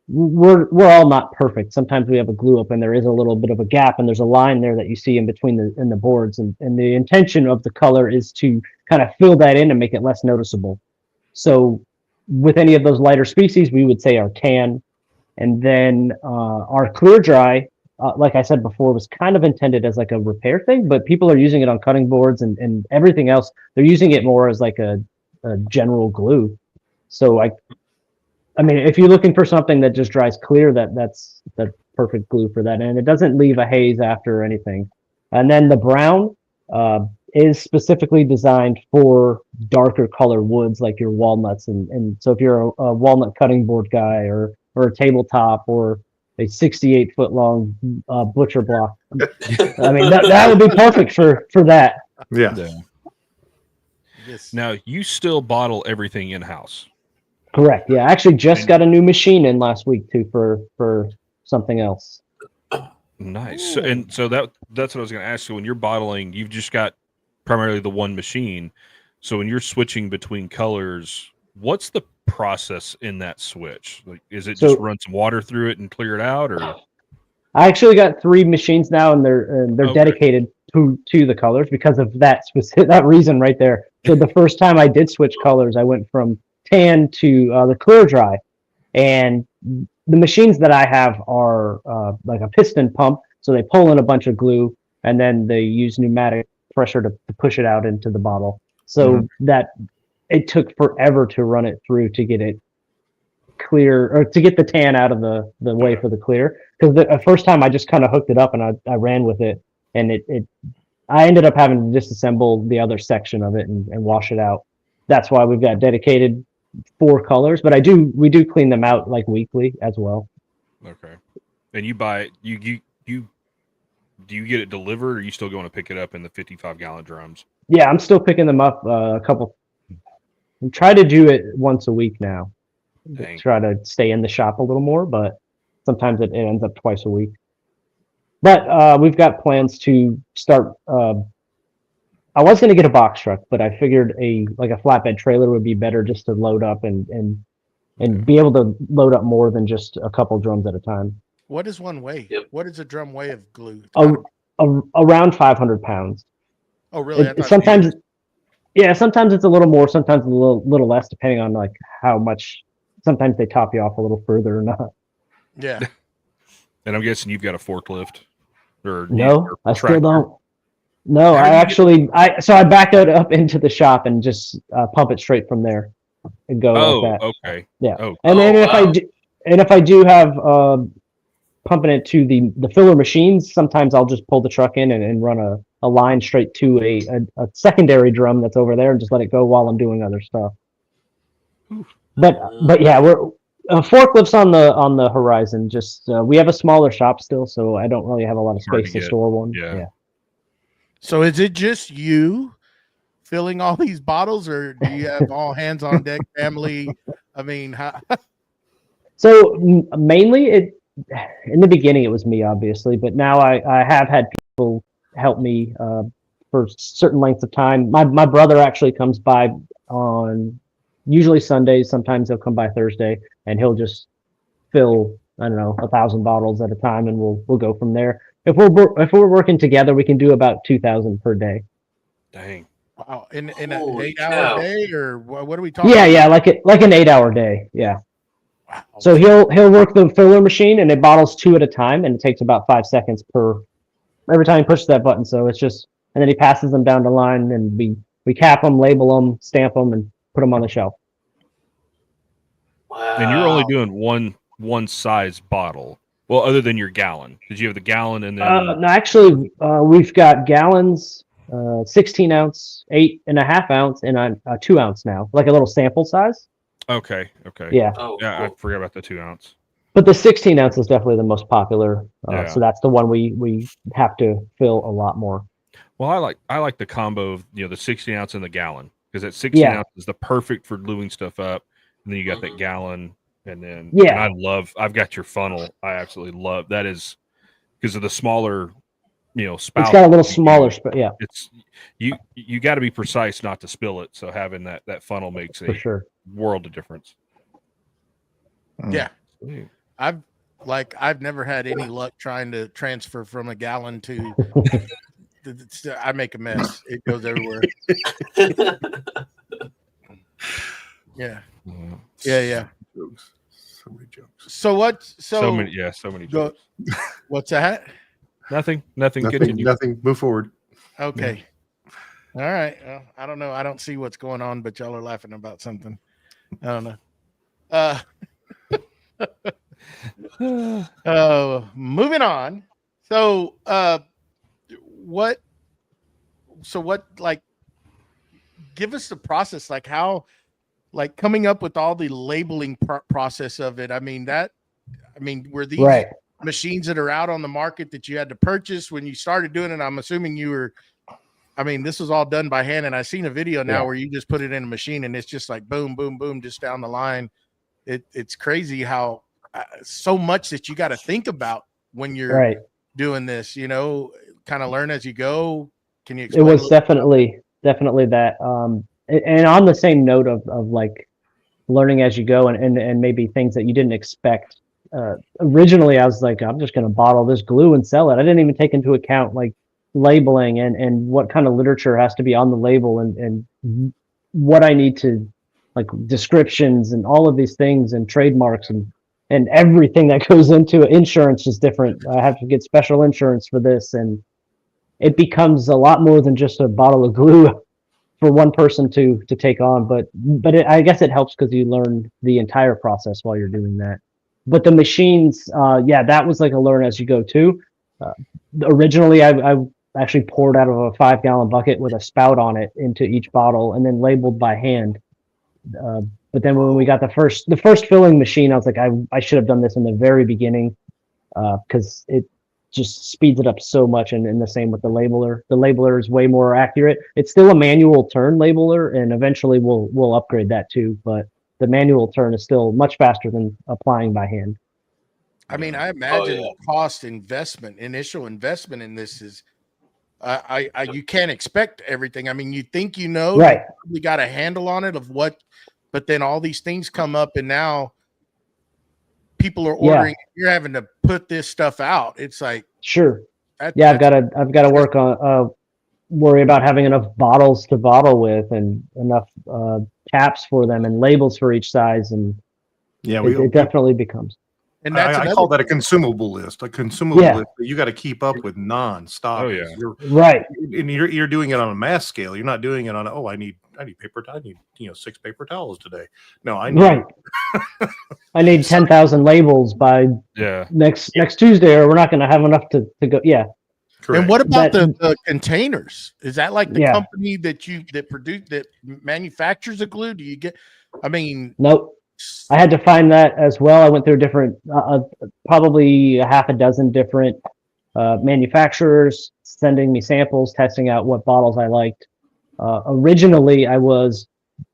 we're all not perfect. Sometimes we have a glue up and there is a little bit of a gap and there's a line there that you see in between the boards, and the intention of the color is to kind of fill that in and make it less noticeable. So with any of those lighter species, we would say our tan, and then our clear dry, like I said before, was kind of intended as like a repair thing, but people are using it on cutting boards and everything else. They're using it more as like a general glue. So I mean, if you're looking for something that just dries clear, that's perfect glue for that, and it doesn't leave a haze after or anything. And then the brown is specifically designed for darker color woods like your walnuts, and so if you're a walnut cutting board guy or a tabletop or a 68-foot long butcher block, I mean that would be perfect for that. Yeah. Yes. Now you still bottle everything in house. Correct. Yeah, I actually just got a new machine in last week too for something else. Nice. So that's what I was going to ask you. When you're bottling, you've just got primarily the one machine. So when you're switching between colors, what's the process in that switch? Like, is it just run some water through it and clear it out, or? I actually got 3 machines now, and they're dedicated to the colors because of that specific reason right there. So the first time I did switch colors, I went from tan to the clear dry, and the machines that I have are like a piston pump, so they pull in a bunch of glue and then they use pneumatic pressure to push it out into the bottle. So that it took forever to run it through to get it clear, or to get the tan out of the way for the clear, because the first time I just kind of hooked it up and I ran with it, and I ended up having to disassemble the other section of it and wash it out. That's why we've got dedicated 4 colors, but we do clean them out like weekly as well. Okay. And you buy you do you get it delivered, or are you still going to pick it up in the 55-gallon drums? Yeah, I'm still picking them up I try to do it once a week now. Dang. Try to stay in the shop a little more, but sometimes it ends up twice a week. But we've got plans to start. I was going to get a box truck, but I figured a flatbed trailer would be better just to load up and be able to load up more than just a couple drums at a time. What is one weigh? Yep. What is a drum weigh of glue? around 500 pounds. Oh, really? Sometimes it's a little more, sometimes a little less, depending on like how much. Sometimes they top you off a little further or not. Yeah. And I'm guessing you've got a forklift. No, I still don't. No, I back it up into the shop and just pump it straight from there and go like that. Okay. Yeah. Oh, and then if I do have pumping it to the filler machines, sometimes I'll just pull the truck in and run a line straight to a secondary drum that's over there and just let it go while I'm doing other stuff. But yeah, we're forklifts on the horizon. Just we have a smaller shop still, so I don't really have a lot of space to store one. Yeah. So is it just you filling all these bottles, or do you have all hands on deck family? I mean, So mainly in the beginning it was me, obviously, but now I have had people help me for certain lengths of time. My brother actually comes by on usually Sundays. Sometimes he'll come by Thursday, and he'll just fill 1,000 bottles at a time, and we'll go from there. If we're working together, we can do about 2,000 per day. Dang! Wow, in an 8-hour day, or what are we talking? Yeah, like an 8-hour day. Yeah. Wow. So he'll work the filler machine, and it bottles 2 at a time, and it takes about 5 seconds every time he pushes that button. So it's just, and then he passes them down the line, and we cap them, label them, stamp them, and put them on the shelf. Wow. And you're only doing one size bottle. Well, other than your gallon, because you have the gallon and then. No, actually, we've got gallons, 16 ounce, 8.5 ounce, and a 2 ounce now, like a little sample size. Okay. Yeah. Oh, Yeah, cool. I forgot about the 2 ounce. But the 16 ounce is definitely the most popular. Yeah. So that's the one we have to fill a lot more. Well, I like the combo of the 16 ounce and the gallon, because that 16 ounce is the perfect for gluing stuff up, and then you got that gallon. And then, I've got your funnel. I absolutely love that, is because of the smaller, spout. It's got a little smaller, yeah. It's you got to be precise not to spill it. So having that funnel makes for sure world of difference. Yeah, I've never had any luck trying to transfer from a gallon to. I make a mess. It goes everywhere. Yeah. Jokes. So many jokes. So many jokes. What's that? Nothing. Nothing. Move forward. Okay. All right. Well, I don't know. I don't see what's going on, but y'all are laughing about something. I don't know. Moving on. So, what, like, give us the process, like how, like coming up with all the labeling process of it. I mean, were these machines that are out on the market that you had to purchase when you started doing it? I'm assuming this was all done by hand, and I've seen a video now where you just put it in a machine and it's just like boom, boom, boom, just down the line. It's crazy how so much that you got to think about when you're doing this, kind of learn as you go. Can you explain? It was definitely that. And on the same note of like learning as you go and maybe things that you didn't expect. Originally, I was like, I'm just going to bottle this glue and sell it. I didn't even take into account like labeling and what kind of literature has to be on the label and what I need to, like, descriptions and all of these things and trademarks and everything that goes into it. Insurance is different. I have to get special insurance for this, and it becomes a lot more than just a bottle of glue for one person to take on, but I guess it helps because you learn the entire process while you're doing that. But the machines, that was like a learn as you go too. Originally, I actually poured out of a 5-gallon bucket with a spout on it into each bottle and then labeled by hand. But then when we got the first filling machine, I was like, I should have done this in the very beginning, because it just speeds it up so much. And the same with the labeler. The labeler is way more accurate. It's still a manual turn labeler, and eventually we'll upgrade that too. But the manual turn is still much faster than applying by hand. I mean, I imagine the initial investment in this is, you can't expect everything. I mean, you think you probably got a handle on it but then all these things come up, and now people are ordering. You're having to put this stuff out. It's like, sure. Yeah, I've got to work on worry about having enough bottles to bottle with and enough caps for them and labels for each size, and it definitely becomes. And that's I call that a consumable list. A consumable list that you got to keep up with non-stop. Oh yeah, right. And you're doing it on a mass scale. You're not doing it on I need paper. I need 6 paper towels today. No, I need I need 10,000 labels by next Tuesday, or we're not going to have enough to go. Yeah. Correct. And what about the containers? Is that like the company that manufactures the glue? Do you get? I mean, nope. I had to find that as well. I went through different, probably a half a dozen different manufacturers sending me samples, testing out what bottles I liked. Originally, I was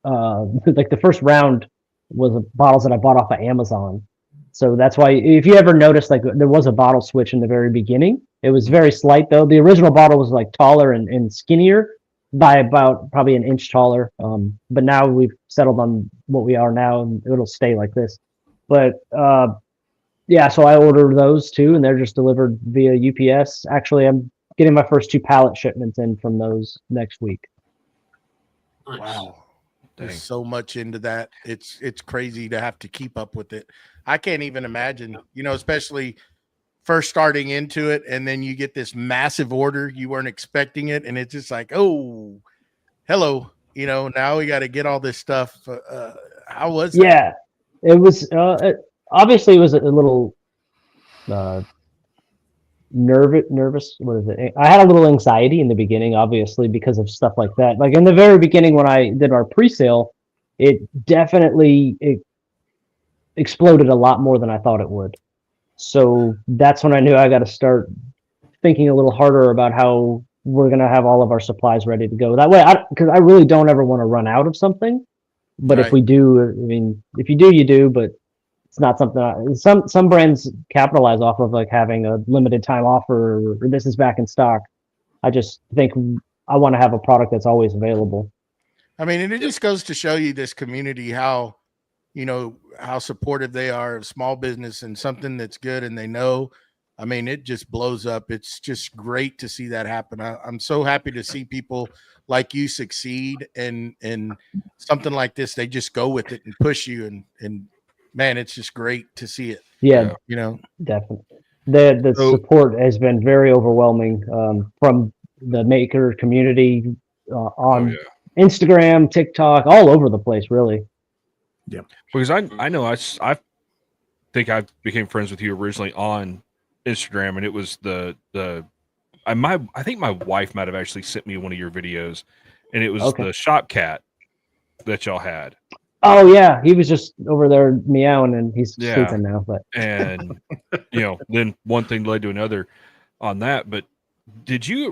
like the first round was bottles that I bought off of Amazon. So that's why if you ever noticed, like there was a bottle switch in the very beginning. It was very slight though. The original bottle was like taller and skinnier by about probably an inch taller. But now we've settled on what we are now, and it'll stay like this. But so I ordered those too, and they're just delivered via UPS. Actually, I'm getting my first 2 pallet shipments in from those next week. Wow. There's so much into that. It's crazy to have to keep up with it. I can't even imagine, especially first starting into it, and then you get this massive order. You weren't expecting it, and it's just like, oh, hello. Now we got to get all this stuff. How was that? Yeah, it was obviously it was a little nervous. What is it? I had a little anxiety in the beginning, obviously, because of stuff like that. Like in the very beginning when I did our pre-sale, it definitely exploded a lot more than I thought it would. So that's when I knew I got to start thinking a little harder about how we're going to have all of our supplies ready to go. That way, because I really don't ever want to run out of something. But if we do, I mean, if you do, you do. But it's not something some brands capitalize off of, like having a limited time offer or this is back in stock. I just think I want to have a product that's always available. I mean, and it just goes to show you this community, how supportive they are of small business and something that's good. And they know, I mean, it just blows up. It's just great to see that happen. I'm so happy to see people like you succeed and something like this. They just go with it and push you and man, it's just great to see it. Yeah, definitely. The support has been very overwhelming from the maker community on Instagram, TikTok, all over the place, really. Yeah, because I know I think I became friends with you originally on Instagram, and it was I think my wife might have actually sent me one of your videos, and it was the shop cat that y'all had. Oh yeah, he was just over there meowing, and he's sleeping now. But and then one thing led to another on that. But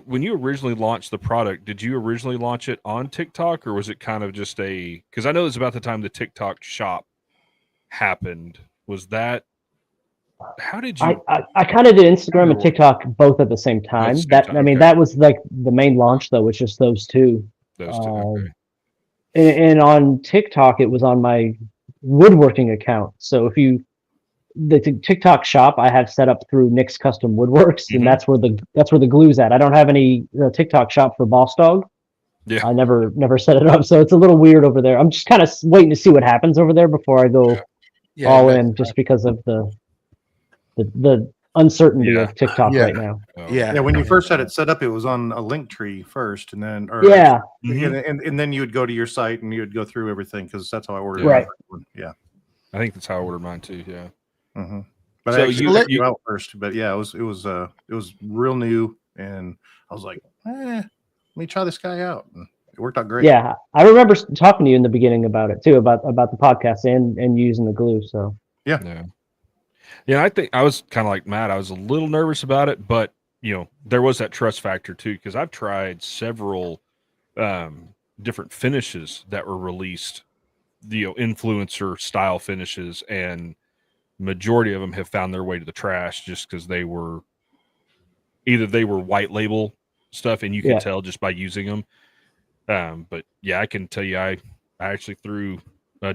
when you originally launched the product, did you originally launch it on TikTok, or was it kind of just because I know it was about the time the TikTok shop happened. Was that how did you? I kind of did Instagram and TikTok both at the same time. That was like the main launch though, was just those two. Okay. And on TikTok, it was on my woodworking account. So the TikTok shop I have set up through Nick's Custom Woodworks, and that's where the glue's at. I don't have any TikTok shop for Bossdog. Yeah, I never set it up, so it's a little weird over there. I'm just kind of waiting to see what happens over there before I go all in, just because of the uncertainty of TikTok right now. Yeah. When you first had it set up, it was on a link tree first, and then and then you would go to your site and you would go through everything, because that's how I ordered it. Yeah, I think that's how I ordered mine too. Yeah. Mm-hmm. But so you let you out first. But yeah, it was real new, and I was like, let me try this guy out. And it worked out great. Yeah, I remember talking to you in the beginning about it too, about the podcast and using the glue. So yeah, I think I was kind of like Matt. I was a little nervous about it, but there was that trust factor too, because I've tried several different finishes that were released, influencer style finishes, and majority of them have found their way to the trash just because they were white label stuff, and you can tell just by using them. But yeah, I can tell you, I actually threw a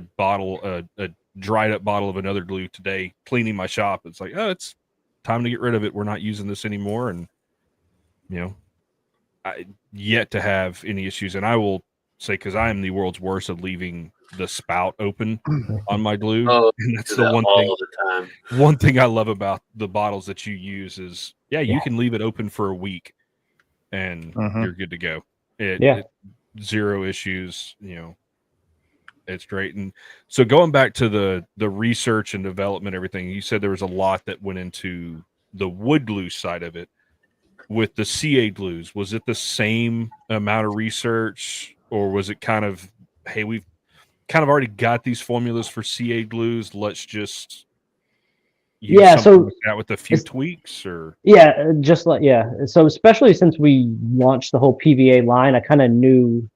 dried up bottle of another glue today, cleaning my shop. It's like, it's time to get rid of it. We're not using this anymore. And you know, yet to have any issues. And I will say, because I am the world's worst at leaving the spout open on my glue. Oh, and that's do the that one all thing. the time. One thing I love about the bottles that you use is, you can leave it open for a week and you're good to go. It zero issues, you know. It's great. And so going back to the research and development, everything, you said there was a lot that went into the wood glue side of it. With the CA glues, was it the same amount of research, or was it kind of, hey, we've kind of already got these formulas for CA glues, let's just use something like that with a few tweaks? Or so especially since we launched the whole PVA line, I kind of knew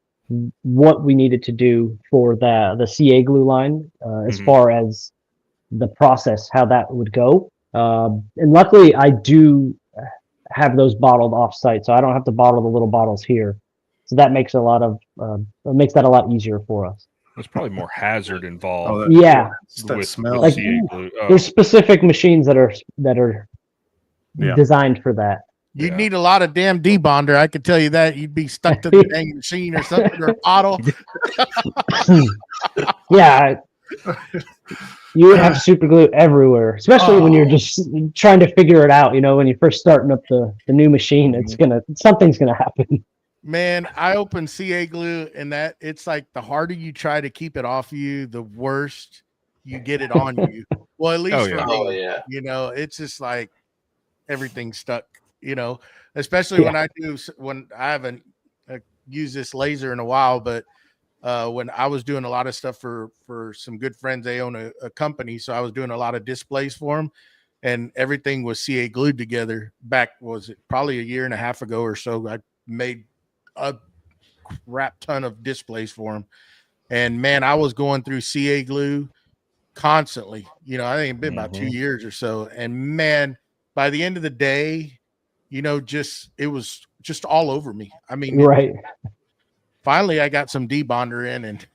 what we needed to do for the CA glue line, as far as the process, how that would go. And luckily I do have those bottled off site, so I don't have to bottle the little bottles here. So that makes a lot of makes that a lot easier for us. There's probably more hazard involved. That smell. Like, CA glue. there's specific machines that are designed for that. You'd need a lot of damn debonder. I could tell you that. You'd be stuck to the dang machine or something, or a bottle. You would have super glue everywhere, especially when you're just trying to figure it out. You know, when you're first starting up the new machine, something's gonna happen. Man, I open CA glue, and that it's like the harder you try to keep it off you, the worse you get it on you. Well, at least for me, you know, it's just like everything's stuck. You know, especially when I haven't used this laser in a while, but when I was doing a lot of stuff for some good friends, they own a company, so I was doing a lot of displays for them, and everything was CA glued together. Back, was it probably a year and a half ago or so? I made a crap ton of displays for them, and man, I was going through CA glue constantly. You know, I think it's been about 2 years or so, and man, by the end of the day, you know, it was just all over me. I mean, finally, I got some debonder in, and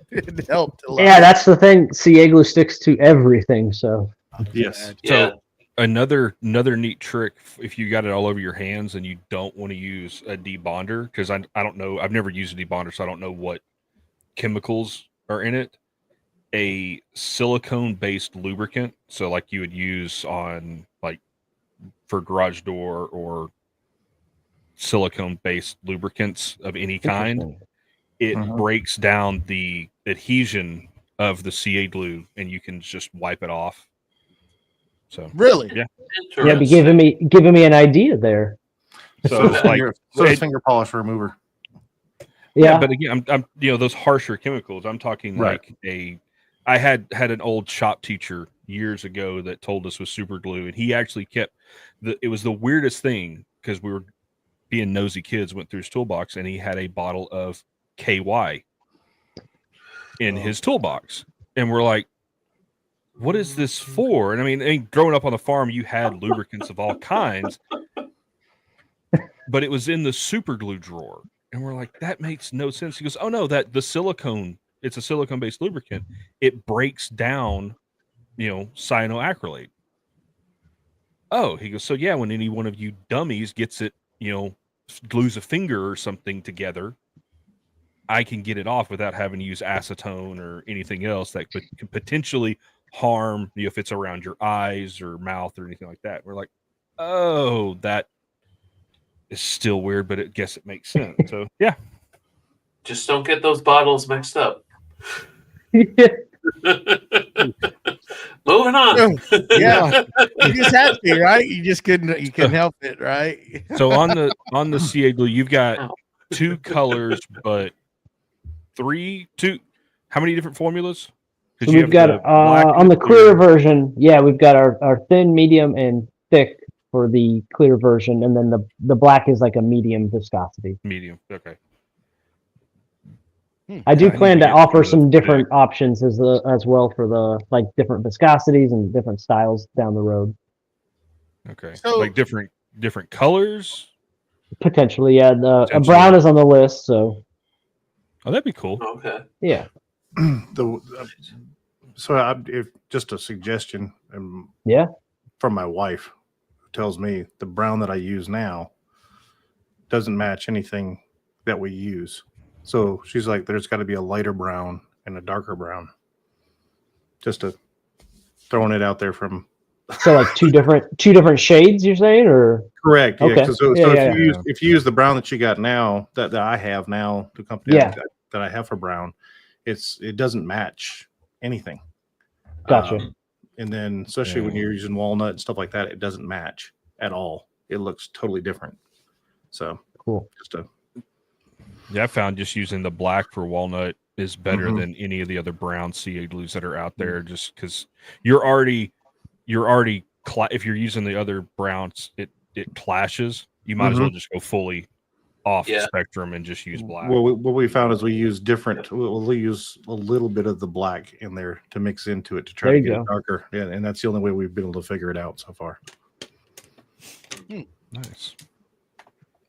it helped a lot. Yeah, that's the thing. CA glue sticks to everything. So yes. So another neat trick, if you got it all over your hands and you don't want to use a debonder, because I don't know, I've never used a debonder, so I don't know what chemicals are in it. A silicone-based lubricant, so like you would use on like for garage door, or silicone-based lubricants of any kind, it breaks down the adhesion of the CA glue, and you can just wipe it off. So really, be giving me an idea there. So it's finger polish remover. Yeah, but again, I'm you know, those harsher chemicals. I'm talking like I had an old shop teacher years ago that told us with super glue, and he actually kept it was the weirdest thing, because we were being nosy kids, went through his toolbox, and he had a bottle of KY in his toolbox, and we're like, what is this for? And I mean, growing up on the farm, you had lubricants of all kinds, but it was in the super glue drawer, and we're like, that makes no sense. He goes, oh no, the silicone, it's a silicone based lubricant, it breaks down, you know, cyanoacrylate. Oh, he goes, so yeah, when any one of you dummies gets it, you know, glues a finger or something together, I can get it off without having to use acetone or anything else that could potentially harm you if it's around your eyes or mouth or anything like that. We're like, oh, that is still weird, but I guess it makes sense. So yeah, just don't get those bottles mixed up. Moving on. Yeah, you just have to, right? You couldn't help it, right? So on the CA glue, you've got 2 colors, but two. How many different formulas? So we've got on the clear version. Yeah, we've got our thin, medium, and thick for the clear version, and then the black is like a medium viscosity. Medium, okay. I do plan to offer some different options as well for the like different viscosities and different styles down the road. Okay, so, like different colors. Potentially, yeah. A brown is on the list, so. Oh, that'd be cool. Okay. Yeah. If just a suggestion, from my wife, who tells me the brown that I use now doesn't match anything that we use. So she's like, there's got to be a lighter brown and a darker brown. Just to throwing it out there from. So like two different shades, you're saying, or correct? Yeah. Okay. So Yeah, if you use the brown that you got now, that I have now, the company Yeah. that I have for brown, it doesn't match anything. Gotcha. And then especially when you're using walnut and stuff like that, it doesn't match at all. It looks totally different. So Cool. I found just using the black for walnut is better than any of the other brown CA glues that are out there, just because you're already if you're using the other browns, it clashes. You might as well just go fully off the spectrum and just use black. Well, what we found is we use different. We'll use a little bit of the black in there to mix into it to try to get it darker. Yeah, and that's the only way we've been able to figure it out so far. Nice.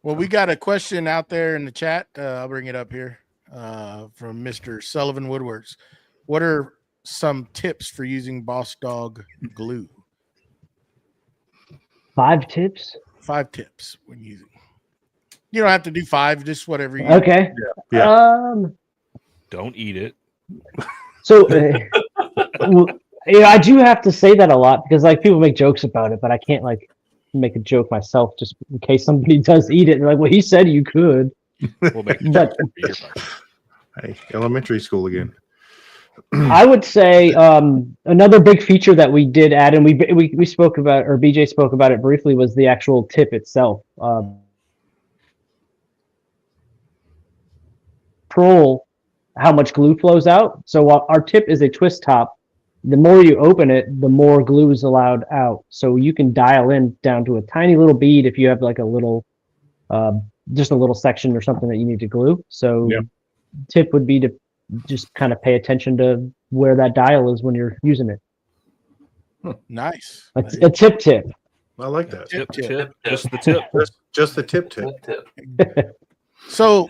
Well, we got a question out there in the chat. I'll bring it up here from Mr. Sullivan Woodworks. What are some tips for using Bossdog glue? 5 tips? 5 tips when using. You don't have to do 5, just whatever you Okay. Yeah. Don't eat it. So I do have to say that a lot because like people make jokes about it, but I can't like make a joke myself just in case somebody does eat it. And they're like, well, he said you could. We'll make a But joke. Hey, elementary school again. I would say another big feature that we did add, and we spoke about, or BJ spoke about it briefly, was the actual tip itself. Control how much glue flows out. So while our tip is a twist top, the more you open it, the more glue is allowed out. So you can dial in down to a tiny little bead if you have like a little, just a little section or something that you need to glue. So tip would be to just kind of pay attention to where that dial is when you're using it. Nice. A tip. I like that. Tip. Just the tip. Just the tip. So,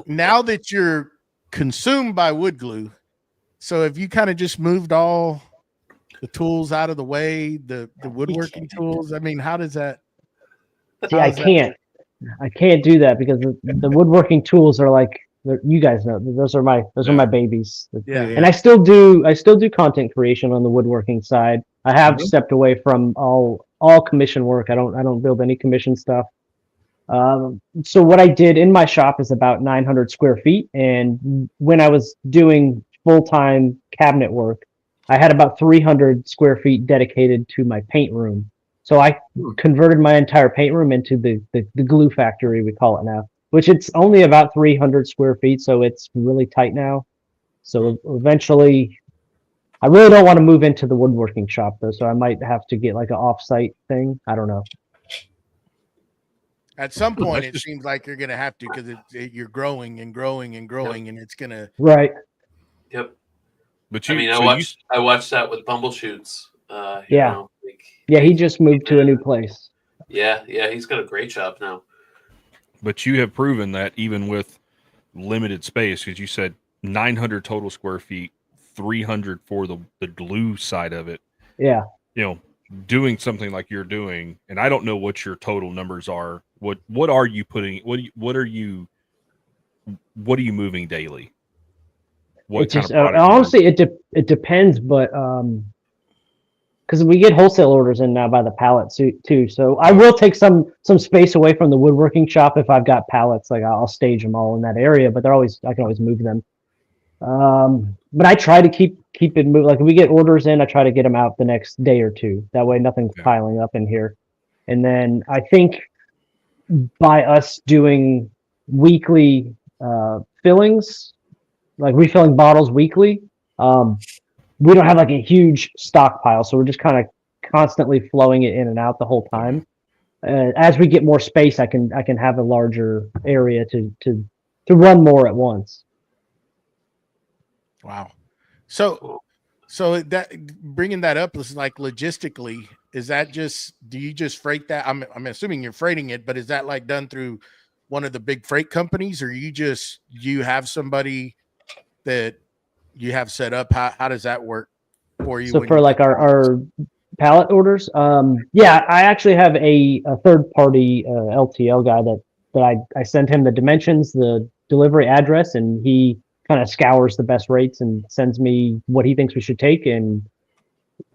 now that you're consumed by wood glue, so have you kind of just moved all the tools out of the way, the woodworking tools? I mean, how does that? See, I can't do that because the woodworking tools are like, you guys know, those are my babies. Yeah. And I still do content creation on the woodworking side. I have stepped away from all commission work. I don't build any commission stuff. So what I did in my shop is about 900 square feet. And when I was doing full-time cabinet work, I had about 300 square feet dedicated to my paint room. So I converted my entire paint room into the glue factory, we call it now, which it's only about 300 square feet. So it's really tight now. So eventually I really don't want to move into the woodworking shop though. So I might have to get like an off-site thing. I don't know. At some point, it seems like you're going to have to because you're growing and growing and growing, and it's going to. Right. Yep. But I watched that with Bumbleshoots. He just moved to a new place. Yeah, he's got a great shop now. But you have proven that even with limited space, because you said 900 total square feet, 300 for the glue side of it. Yeah. You know, doing something like you're doing, and I don't know what your total numbers are. What are you putting? What are you moving daily? What it just honestly it depends, but because we get wholesale orders in now by the pallet too, so I will take some space away from the woodworking shop if I've got pallets. Like I'll stage them all in that area, but I can always move them. But I try to keep it moving. Like if we get orders in, I try to get them out the next day or two. That way, nothing's piling up in here. And then I think by us doing weekly fillings, like refilling bottles weekly, we don't have like a huge stockpile, so we're just kind of constantly flowing it in and out the whole time. As we get more space, I can have a larger area to run more at once. Wow. So that bringing that up is like logistically, is that just, do you just freight that? I'm assuming you're freighting it, but is that like done through one of the big freight companies, or you have somebody that you have set up? How does that work for you? So for like our pallet orders. Yeah, I actually have a third party LTL guy that I send him the dimensions, the delivery address, and he kind of scours the best rates and sends me what he thinks we should take. And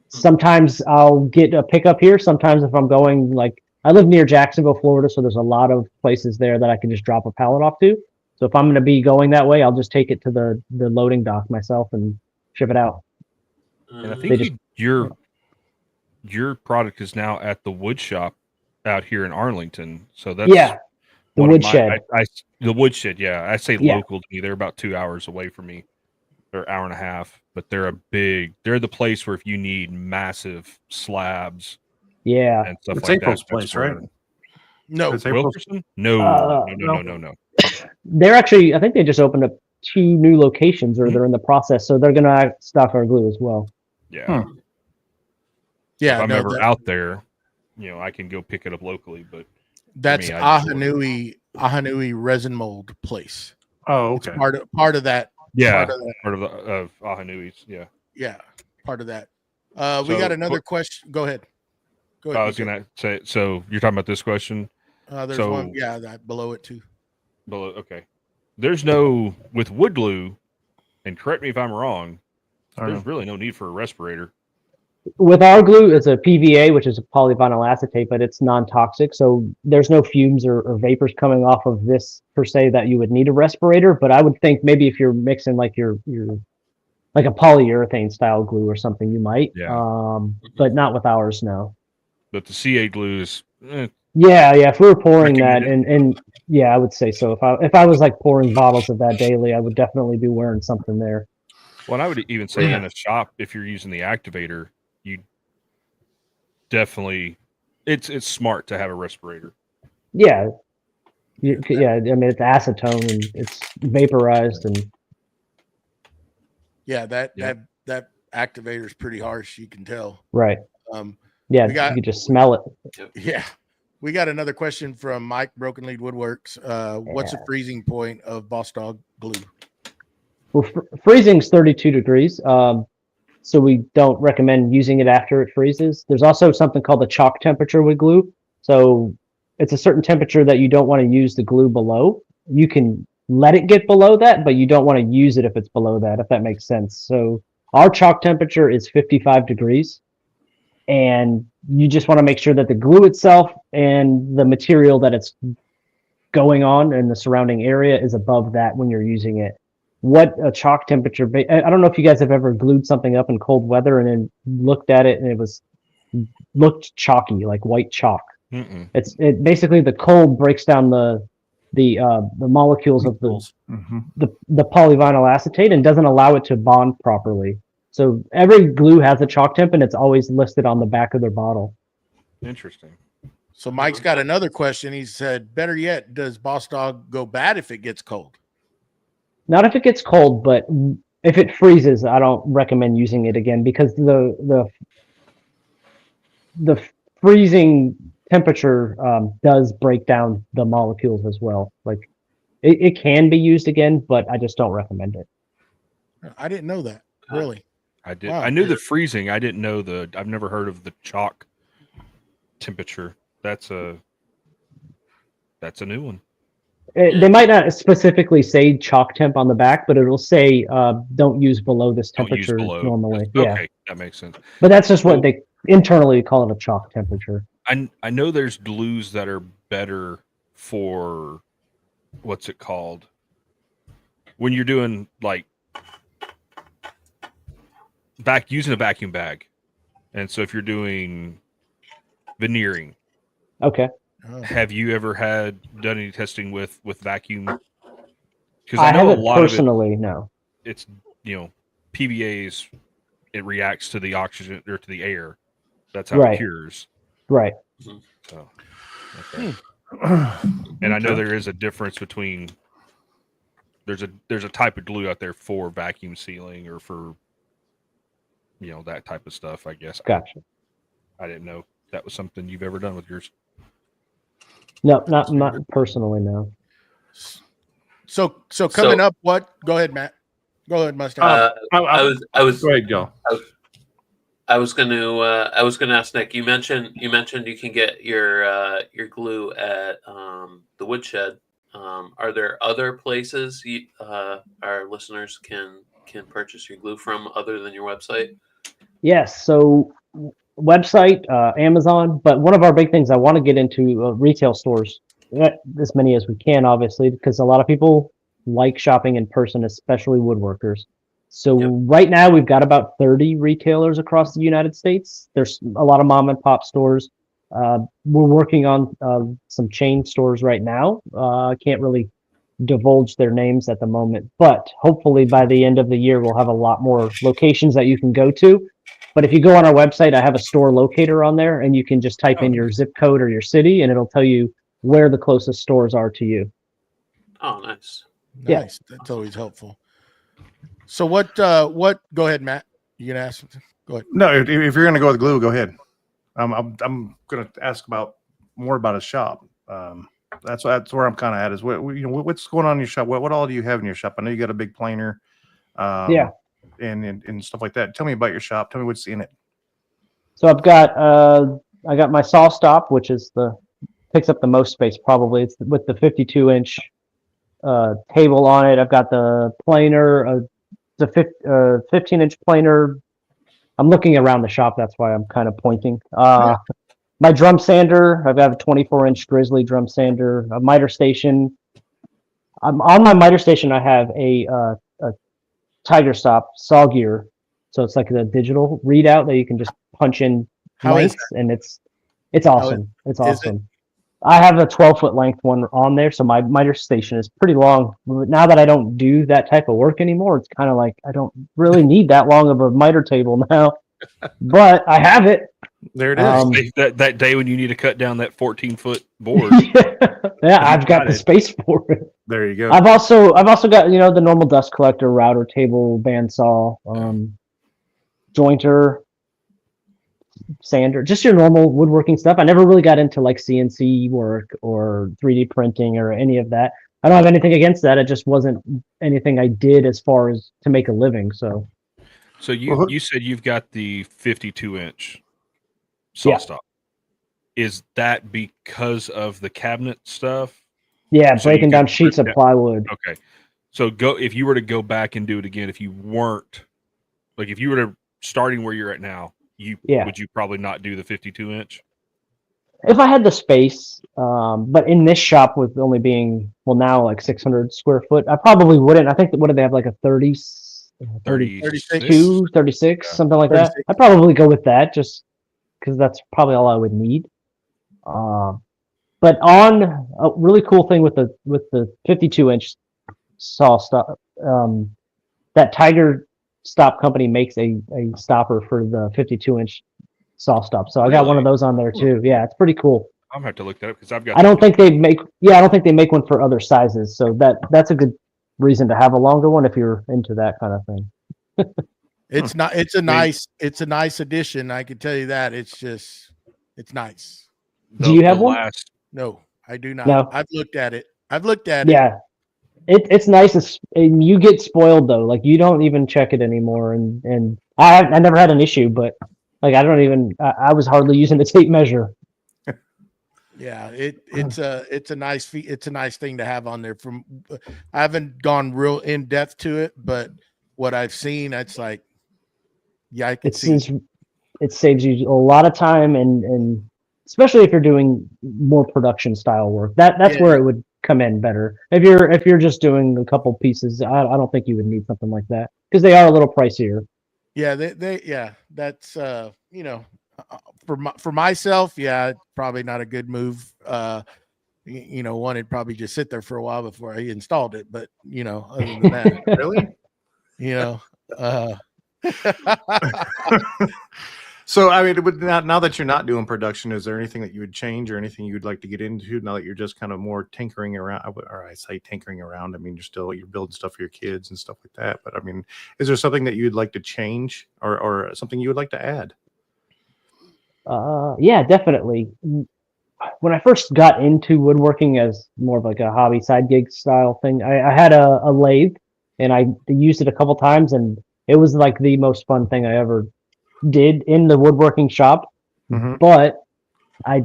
sometimes I'll get a pickup here. Sometimes if I'm going, like, I live near Jacksonville, Florida, so there's a lot of places there that I can just drop a pallet off to. So if I'm going to be going that way, I'll just take it to the loading dock myself and ship it out. And I think your product is now at the wood shop out here in Arlington. So that's the woodshed. The woodshed, yeah. I say local to me. They're about 2 hours away from me. They're an hour and a half, but they're the place where if you need massive slabs, and stuff it's like April's that. place, right? No, it's April's. Wilkerson? No. They're actually, I think they just opened up 2 new locations, or they're in the process, so they're going to stock our glue as well. Yeah. Yeah. If I'm ever out there, I can go pick it up locally, but that's Ahanui resin mold place. Oh, okay. It's part of that. Yeah, part of Ahanui's. Yeah. Yeah, part of that. We got another question. Go ahead. I was going to say, so you're talking about this question? There's one. Yeah, that below it too. Below, okay. There's no, with wood glue, and correct me if I'm wrong, there's really no need for a respirator. With our glue, it's a PVA, which is a polyvinyl acetate, but it's non-toxic, so there's no fumes or vapors coming off of this per se that you would need a respirator. But I would think maybe if you're mixing like your like a polyurethane style glue or something, you might. Yeah. But not with ours, no. But the CA glue is. Yeah. If we were pouring that, and yeah, I would say so. If I was like pouring bottles of that daily, I would definitely be wearing something there. Well, and I would even say in a shop, if you're using the activator, you definitely, it's smart to have a respirator. Yeah. I mean, it's acetone and it's vaporized, and that activator is pretty harsh. You can tell. Right. You can just smell it. Yeah. We got another question from Mike, Broken Lead Woodworks. What's the freezing point of Bossdog glue? Well, freezing is 32 degrees. So we don't recommend using it after it freezes. There's also something called the chalk temperature with glue. So it's a certain temperature that you don't want to use the glue below. You can let it get below that, but you don't want to use it if it's below that, if that makes sense. So our chalk temperature is 55 degrees. And you just want to make sure that the glue itself and the material that it's going on in the surrounding area is above that when you're using it. What a chalk temperature, I don't know if you guys have ever glued something up in cold weather and then looked at it and it looked chalky, like white chalk. Mm-mm. It basically, the cold breaks down the molecules of the polyvinyl acetate and doesn't allow it to bond properly. So every glue has a chalk temp, and it's always listed on the back of their bottle. Interesting. So Mike's got another question. He said, better yet, does Bossdog go bad if it gets cold? Not if it gets cold, but if it freezes, I don't recommend using it again, because the freezing temperature does break down the molecules as well. Like it can be used again, but I just don't recommend it. I didn't know that. Really? I did. Wow. I knew the freezing. I didn't know I've never heard of the chalk temperature. That's a new one. They might not specifically say chalk temp on the back, but it'll say don't use below this temperature normally. Okay, that makes sense. But that's just what they internally call it, a chalk temperature. I know there's glues that are better for, what's it called? When you're doing like using a vacuum bag. And so if you're doing veneering. Okay. Have you ever done any testing with vacuum? Because I know a lot personally, of it, no. It's, PVAs, it reacts to the oxygen or to the air. That's how it cures. Right. So, okay. And I know there is a difference between there's a type of glue out there for vacuum sealing or for that type of stuff, I guess. Gotcha. I didn't know that was something you've ever done with yours. No, not personally, no. So coming up, what? Go ahead, Matt. Go ahead, Mustache. I was. Go ahead, go. I was gonna ask Nick. You mentioned you can get your glue at the woodshed. Are there other places our listeners can purchase your glue from other than your website? Yes. So website, Amazon, but one of our big things I want to get into retail stores, as many as we can, obviously, because a lot of people like shopping in person, especially woodworkers. So right now we've got about 30 retailers across the United States. There's a lot of mom and pop stores. We're working on some chain stores right now. I can't really divulge their names at the moment, but hopefully by the end of the year we'll have a lot more locations that you can go to. But if you go on our website, I have a store locator on there, and you can just type in your zip code or your city, and it'll tell you where the closest stores are to you. Oh, nice. Yeah. Nice. That's always helpful. So what, go ahead, Matt. You can ask. Go ahead. No, if you're going to go with glue, go ahead. I'm going to ask more about his shop. That's where I'm kind of at is what's going on in your shop? What all do you have in your shop? I know you got a big planer. And stuff like that. Tell me about your shop. Tell me what's in it. So I got my saw stop, which is picks up the most space probably. It's with the 52-inch table on it. I've got the planer, the 15-inch planer. I'm looking around the shop. That's why I'm kind of pointing. My drum sander. I've got a 24-inch Grizzly drum sander. A miter station. On my miter station, I have a Tiger Stop saw gear, so it's like a digital readout that you can just punch in lengths, and it's awesome. It's awesome. I have a 12-foot length one on there, so my miter station is pretty long. Now that I don't do that type of work anymore, it's kind of like I don't really need that long of a miter table now, but I have it. There it is. That day when you need to cut down that 14-foot board. Yeah, I've got the space for it. There you go. I've also got the normal dust collector, router, table, bandsaw, jointer, sander, just your normal woodworking stuff. I never really got into like CNC work or 3D printing or any of that. I don't have anything against that. It just wasn't anything I did as far as to make a living. So you said you've got the 52-inch saw stop. Is that because of the cabinet stuff? Yeah, breaking down sheets of plywood. Okay. So if you were to go back and do it again, if you weren't like if you were to starting where you're at now, would you probably not do the 52-inch? If I had the space, but in this shop with only being now like 600 square foot, I probably wouldn't. I think what do they have, like a 36, 36, something like 36. That. I'd probably go with that just because that's probably all I would need. But on a really cool thing with the 52-inch saw stop, that Tiger Stop company makes a stopper for the 52-inch saw stop. So I got one of those on there too. Yeah, it's pretty cool. I'm gonna have to look that up because I've got. I don't think they make one for other sizes. So that's a good reason to have a longer one if you're into that kind of thing. It's a nice addition. I can tell you that. It's nice. Do you have one? No, I do not. No. I've looked at it. Yeah. It's nice. And you get spoiled though. Like you don't even check it anymore. And I never had an issue, but like I was hardly using the tape measure. Yeah, it's a nice thing to have on there. I haven't gone real in depth to it, but what I've seen, it's like, yeah, I can see. It saves you a lot of time and especially if you're doing more production style work. That's where it would come in better. If you're just doing a couple pieces, I don't think you would need something like that because they are a little pricier. Yeah, that's for myself, probably not a good move. One, it'd probably just sit there for a while before I installed it. But other than that, really, So, I mean, now that you're not doing production, is there anything that you would change or anything you'd like to get into now that you're just kind of more tinkering around? Or I say tinkering around. I mean, you're building stuff for your kids and stuff like that. But I mean, is there something that you'd like to change or something you would like to add? Yeah, definitely. When I first got into woodworking as more of like a hobby side gig style thing, I had a lathe and I used it a couple times and it was like the most fun thing I ever did in the woodworking shop, Mhm. but I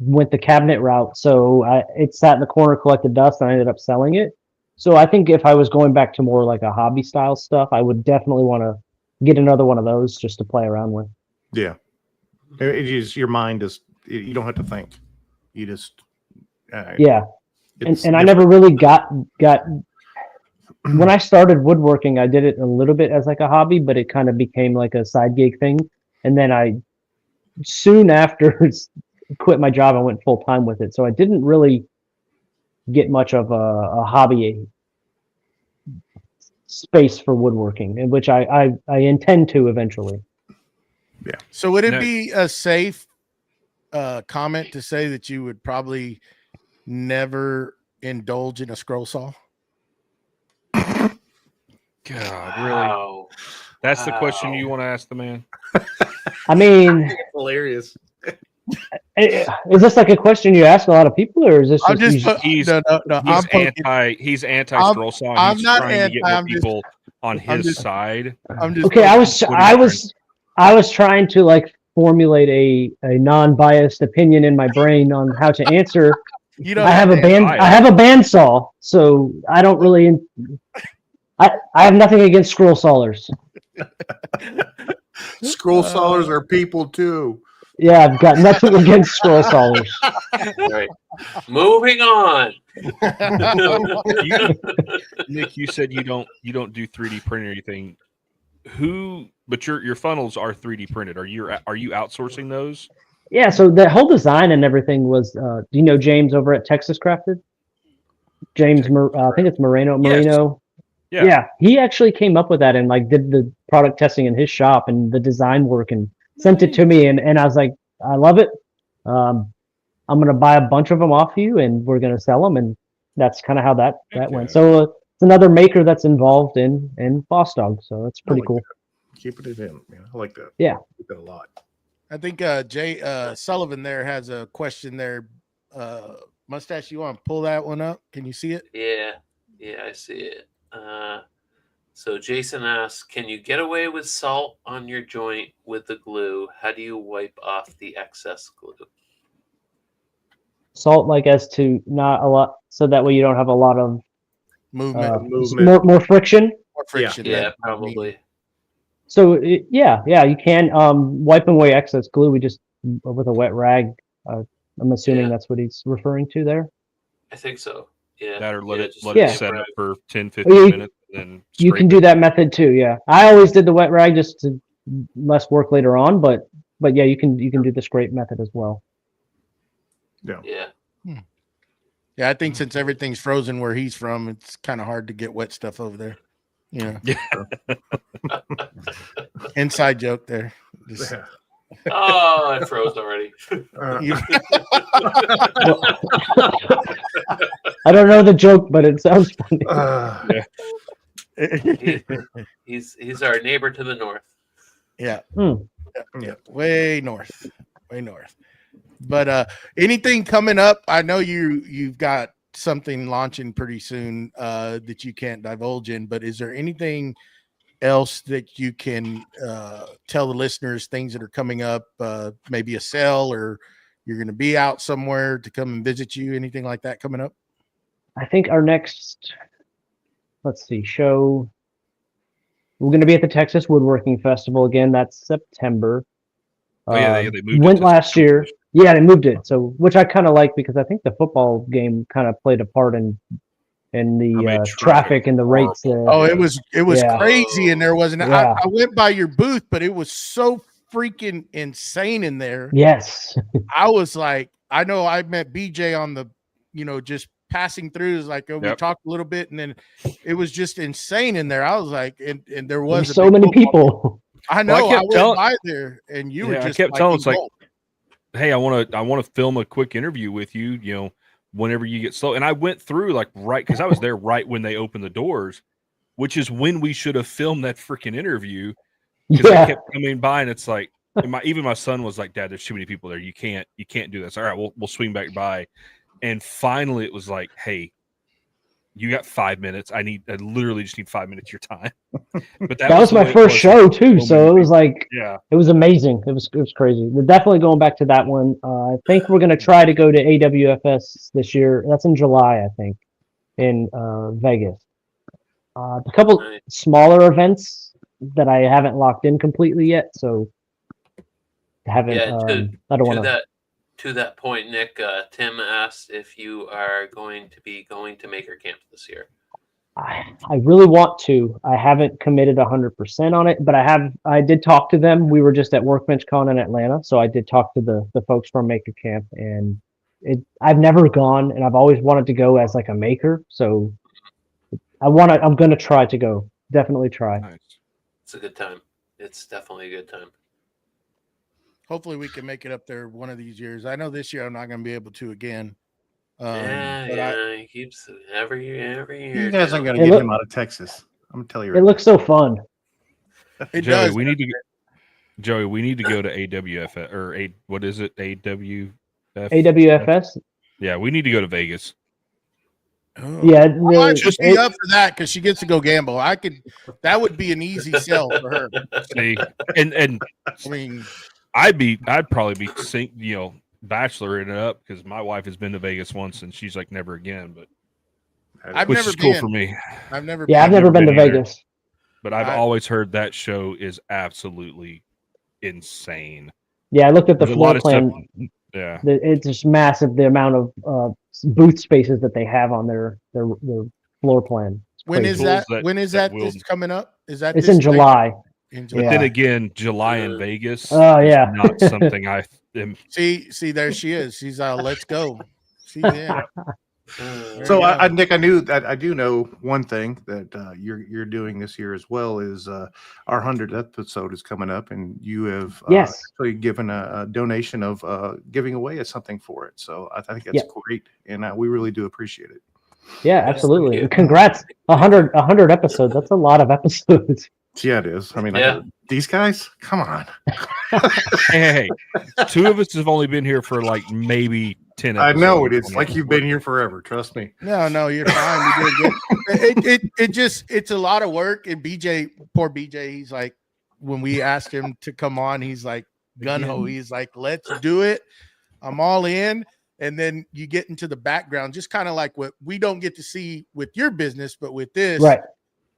went the cabinet route. So it sat in the corner, collected dust, and I ended up selling it. So I think if I was going back to more like a hobby style stuff, I would definitely want to get another one of those just to play around with. Yeah. It is, your mind is, you don't have to think. You just, Yeah. it's And I different. never really got when I started woodworking, I did it a little bit as like a hobby, but it kind of became like a side gig thing. And then I soon after quit my job and went full time with it. So I didn't really get much of a hobby space for woodworking, in which I intend to eventually. Yeah. So would it No. be a safe comment to say that you would probably never indulge in a scroll saw? God, really? Wow. That's the question you want to ask the man? I mean, Hilarious. is this like a question you ask a lot of people, or is this I'm just, just He's no. He's anti scroll saw. I'm He's not trying to get more I'm just- people on I'm his just- side. I'm just okay? I was What are you trying to like formulate a non-biased opinion in my brain on how to answer. You don't I have a bandsaw, so I don't really. I have nothing against scroll sawers. Scroll sawers are people too. Yeah, I've got nothing against scroll sawers. All right. Moving on. Nick, you said you don't do 3D printing or anything. But your funnels are 3D printed. Are you outsourcing those? Yeah, so the whole design and everything was. Do you know James over at Texas Crafted? James, I think it's Moreno. Yes. Yeah, he actually came up with that and like did the product testing in his shop and the design work and sent it to me, and I was like, I love it. I'm gonna buy a bunch of them off you, and we're gonna sell them, and that's kind of how that went. So it's another maker that's involved in Bossdog, so it's pretty cool. Keep it in, man. I like that. Yeah, I like that a lot. I think Jay Sullivan there has a question there. Mustache, you want to pull that one up? Can you see it? Yeah, I see it. So Jason asks, can you get away with salt on your joint with the glue? How do you wipe off the excess glue? salt like as to not a lot, so that way you don't have a lot of Movement. more friction. More friction. Yeah, probably. So yeah, you can wipe away excess glue. We just with a wet rag. I'm assuming that's what he's referring to there. I think so. Yeah. That or let it Yeah. set up for 10, 15 minutes. Then You can do that method too. Yeah, I always did the wet rag just to less work later on, but yeah, you can do the scrape method as well. Yeah. Yeah, I think since everything's frozen where he's from, it's kind of hard to get wet stuff over there. Yeah. Inside joke there. Just, Yeah. Oh, I froze already. I don't know the joke, but it sounds funny. He's our neighbor to the north. Yeah. Yeah. Way north. But anything coming up? I know you've got something launching pretty soon that you can't divulge in, but is there anything else that you can tell the listeners, things that are coming up, maybe a sale or you're going to be out somewhere to come and visit you, anything like that coming up? I think our next, show, we're going to be at the Texas Woodworking Festival again. That's September. They moved went last year. Yeah, they moved it. So, which I kind of like because I think the football game kind of played a part in the traffic and the rates. Oh, it was Yeah. crazy in there, wasn't it? Yeah. I went by your booth, but it was so freaking insane in there. Yes. I was like, I know I met BJ on the, just passing through. Is like, we talked a little bit, and then it was just insane in there. I was like, and there was so many people. I know. Well, I went by there, and you were just. I kept telling it's like, hey, I want to film a quick interview with you. Whenever you get slow. And I went through like because I was there right when they opened the doors, which is when we should have filmed that freaking interview. Because I kept coming by, and it's like, even my son was like, Dad, there's too many people there. You can't do this. All right, we'll swing back by. And finally it was like, hey, you got 5 minutes. I literally just need 5 minutes of your time. But that was my first show too, so it was like, yeah, it was amazing. It was crazy. We're definitely going back to that one. I think we're gonna try to go to AWFS this year. That's in July, I think, in Vegas. A couple smaller events that I haven't locked in completely yet, so haven't. I don't want to. To that point, Nick, Tim asked if you are going to Maker Camp this year. I really want to. I haven't committed 100% on it, but I did talk to them. We were just at Workbench Con in Atlanta, so I did talk to the folks from Maker Camp, and I've never gone, and I've always wanted to go as like a maker. So I'm going to try to go. Definitely try. nice. It's a good time. It's definitely a good time. Hopefully we can make it up there one of these years. I know this year I'm not going to be able to again. He keeps every year. You guys aren't going to get him out of Texas. I'm going to tell you. It looks so fun. It Joey, does. we need to go to AWF or what is it? AWFS. Yeah, we need to go to Vegas. Oh. Yeah, I might just be up for that because she gets to go gamble. That would be an easy sell for her. See, and I mean, I'd probably be bachelor it up because my wife has been to Vegas once and she's like never again. But I've which never is cool been. for me. I've never. Yeah, I've never been to either. Vegas. But I've always heard that show is absolutely insane. Yeah, I looked at the There's a lot floor of plan. stuff. Yeah, It's just massive. The amount of booth spaces that they have on their floor plan. It's When crazy. is that? That- When is that that? will- This coming up? Is that? It's this in July. In but July. then again, July in Vegas. Oh, is yeah. not something I am. See, there she is. She's let's go. She's in. So Nick, I do know one thing that you're doing this year as well is our 100th episode is coming up, and you have actually given a donation of giving away something for it. So I think that's great, and we really do appreciate it. Yeah, absolutely. And congrats, 100 episodes. That's a lot of episodes. Yeah, it is. I mean, these guys, come on. Hey, two of us have only been here for like maybe 10 episodes. I know it. It's like you've been here forever. Trust me. No, you're fine. You're doing good. It's a lot of work. And poor BJ, he's like, when we asked him to come on, he's like gun ho. He's like, let's do it. I'm all in. And then you get into the background, just kind of like what we don't get to see with your business, but with this, right?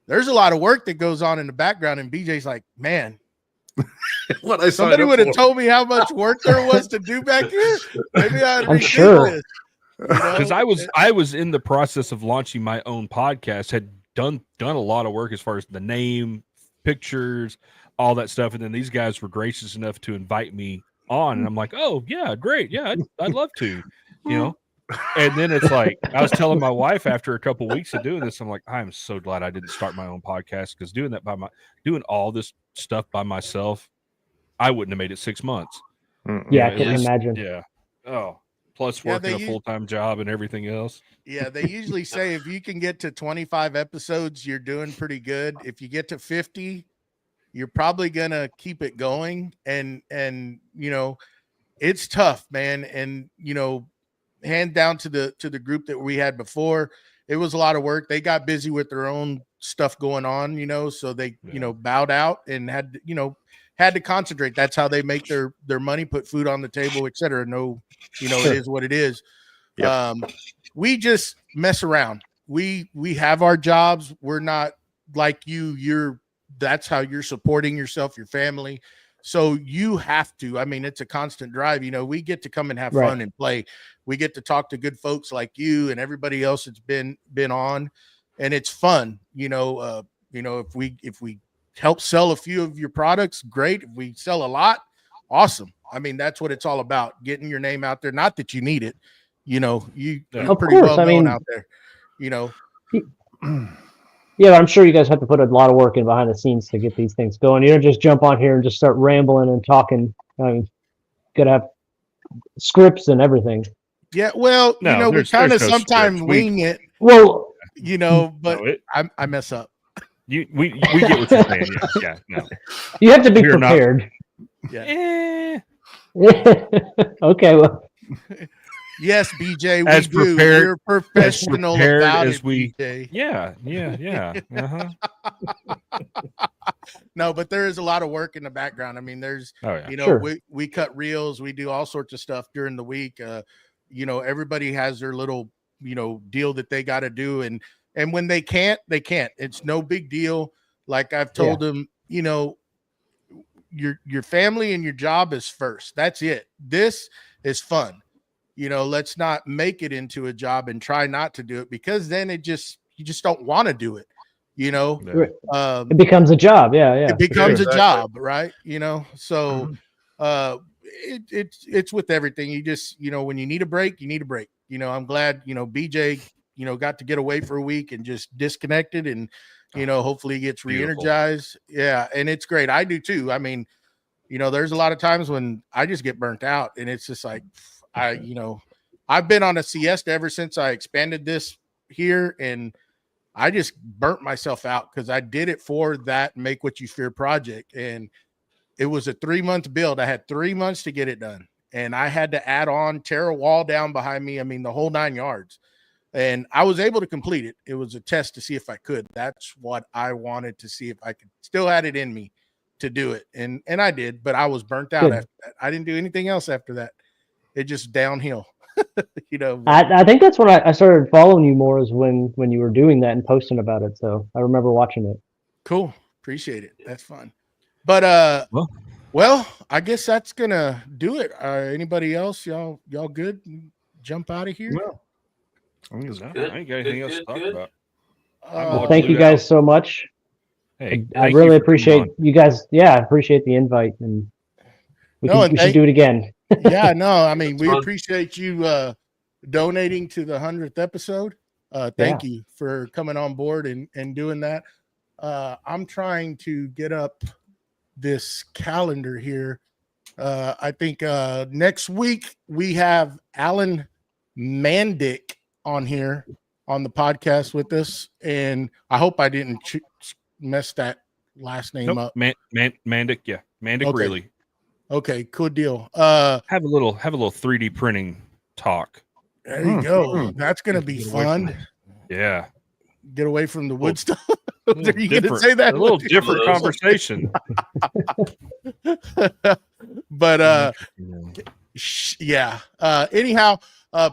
There's a lot of work that goes on in the background. And BJ's like, man, somebody would have told me how much work there was to do back here. Maybe I'm sure. This. Because I was in the process of launching my own podcast, had done a lot of work as far as the name, pictures, all that stuff, and then these guys were gracious enough to invite me on, and I'm like, oh yeah, great, yeah, I'd love to, And then it's like I was telling my wife after a couple weeks of doing this, I'm like, I'm so glad I didn't start my own podcast because doing all this stuff by myself, I wouldn't have made it 6 months. Yeah, I can imagine. Yeah. Oh. Plus working a full-time job and everything else. Yeah, they usually say if you can get to 25 episodes, you're doing pretty good. If you get to 50, you're probably gonna keep it going. And it's tough, man. And hand down to the group that we had before, it was a lot of work. They got busy with their own stuff going on, so they bowed out and had to concentrate. That's how they make their money, put food on the table, etc. No, it is what it is. Yep. We just mess around. We have our jobs. We're not like you. That's how you're supporting yourself, your family. So you have to. I mean, it's a constant drive. We get to come and have fun and play. We get to talk to good folks like you and everybody else that's been on, and it's fun. If we help sell a few of your products, great. If we sell a lot, awesome. I mean, that's what it's all about, getting your name out there. Not that you need it, you're pretty well known out there, Yeah, I'm sure you guys have to put a lot of work in behind the scenes to get these things going. You don't just jump on here and just start rambling and talking. Gotta have scripts and everything. Yeah, well, we kind of sometimes wing it. Well, but I mess up. We get what you're saying. Yeah, no. You have to be prepared. Yeah. Okay, well. Yes, BJ, we As do. prepared- We're professional prepared about as it, we- BJ. Yeah. No, but there is a lot of work in the background. I mean, there's, Oh yeah. you know, Sure. we cut reels, we do all sorts of stuff during the week. You know, everybody has their little, you know, deal that they got to do, and when they can't, they can't. It's no big deal. Like I've told them, you know, your family and your job is first. That's it. This is fun. You know, let's not make it into a job and try not to do it, because then you just don't want to do it. You know, Yeah. It becomes a job. Yeah. it becomes Exactly. a job, right? You know, so it's with everything. You just, you know, when you need a break, you need a break. You know, I'm glad, you know, BJ, you know, got to get away for a week and just disconnected, and you know, hopefully he gets re-energized. Yeah, and it's great. I do too. I mean, you know, there's a lot of times when I just get burnt out, and it's just like, you know, I've been on a siesta ever since I expanded this here, and I just burnt myself out because I did it for that Make What You Fear project. And it was a 3-month build. I had 3 months to get it done. And I had to add on, tear a wall down behind me. I mean, the whole 9 yards. And I was able to complete it. It was a test to see if I could. That's what I wanted, to see if I could still had it in me to do it. And I did, but I was burnt out after that. I didn't do anything else after that. It just downhill. You know, I think that's when I started following you more, is when you were doing that and posting about it. So I remember watching it. Cool. Appreciate it. That's fun. But well, I guess that's gonna do it. Anybody else? Y'all good? Jump out of here. No. I ain't got anything else to talk about. Well, thank you guys so much. Hey, I really appreciate you guys. Yeah, I appreciate the invite, and we should do it again. Yeah, no, I mean, we fun. appreciate you donating to the 100th episode. Thank you for coming on board and doing that. I'm trying to get up this calendar here. I think next week we have Alan Mandick on here on the podcast with us, and I hope I didn't mess that last name up. Mandick, yeah, Mandick, Okay. really. Okay, cool deal. Have a little 3D printing talk. There you go. That's gonna be fun. Yeah, Get away from the wood stuff. A Are you gonna different- say that? A little different conversation. But yeah. Anyhow,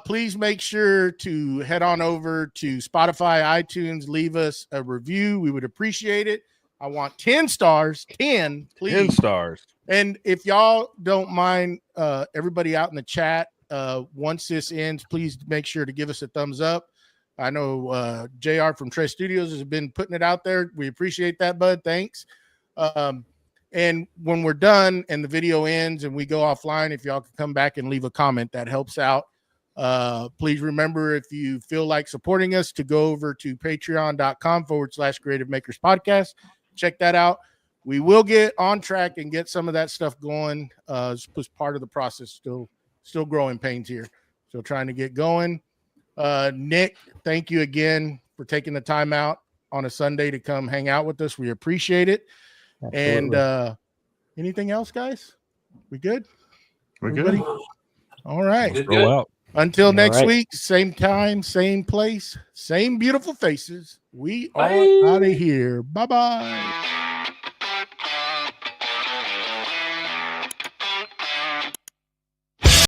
please make sure to head on over to Spotify, iTunes, leave us a review. We would appreciate it. I want 10 stars. 10, please. 10 stars. And if y'all don't mind, everybody out in the chat, once this ends, please make sure to give us a thumbs up. I know JR from Trey Studios has been putting it out there. We appreciate that, bud. Thanks. And when we're done and the video ends and we go offline, if y'all can come back and leave a comment, that helps out. Please remember, if you feel like supporting us, to go over to patreon.com/Creative Makers Podcast. Check that out. We will get on track and get some of that stuff going. It's part of the process. Still growing pains here. So trying to get going. Nick, thank you again for taking the time out on a Sunday to come hang out with us. We appreciate it. Absolutely. And anything else, guys? We good? We're Everybody? good. All right. Good. Roll out. Until next right. week, same time, same place, same beautiful faces. We are Bye. out of here. Bye-bye.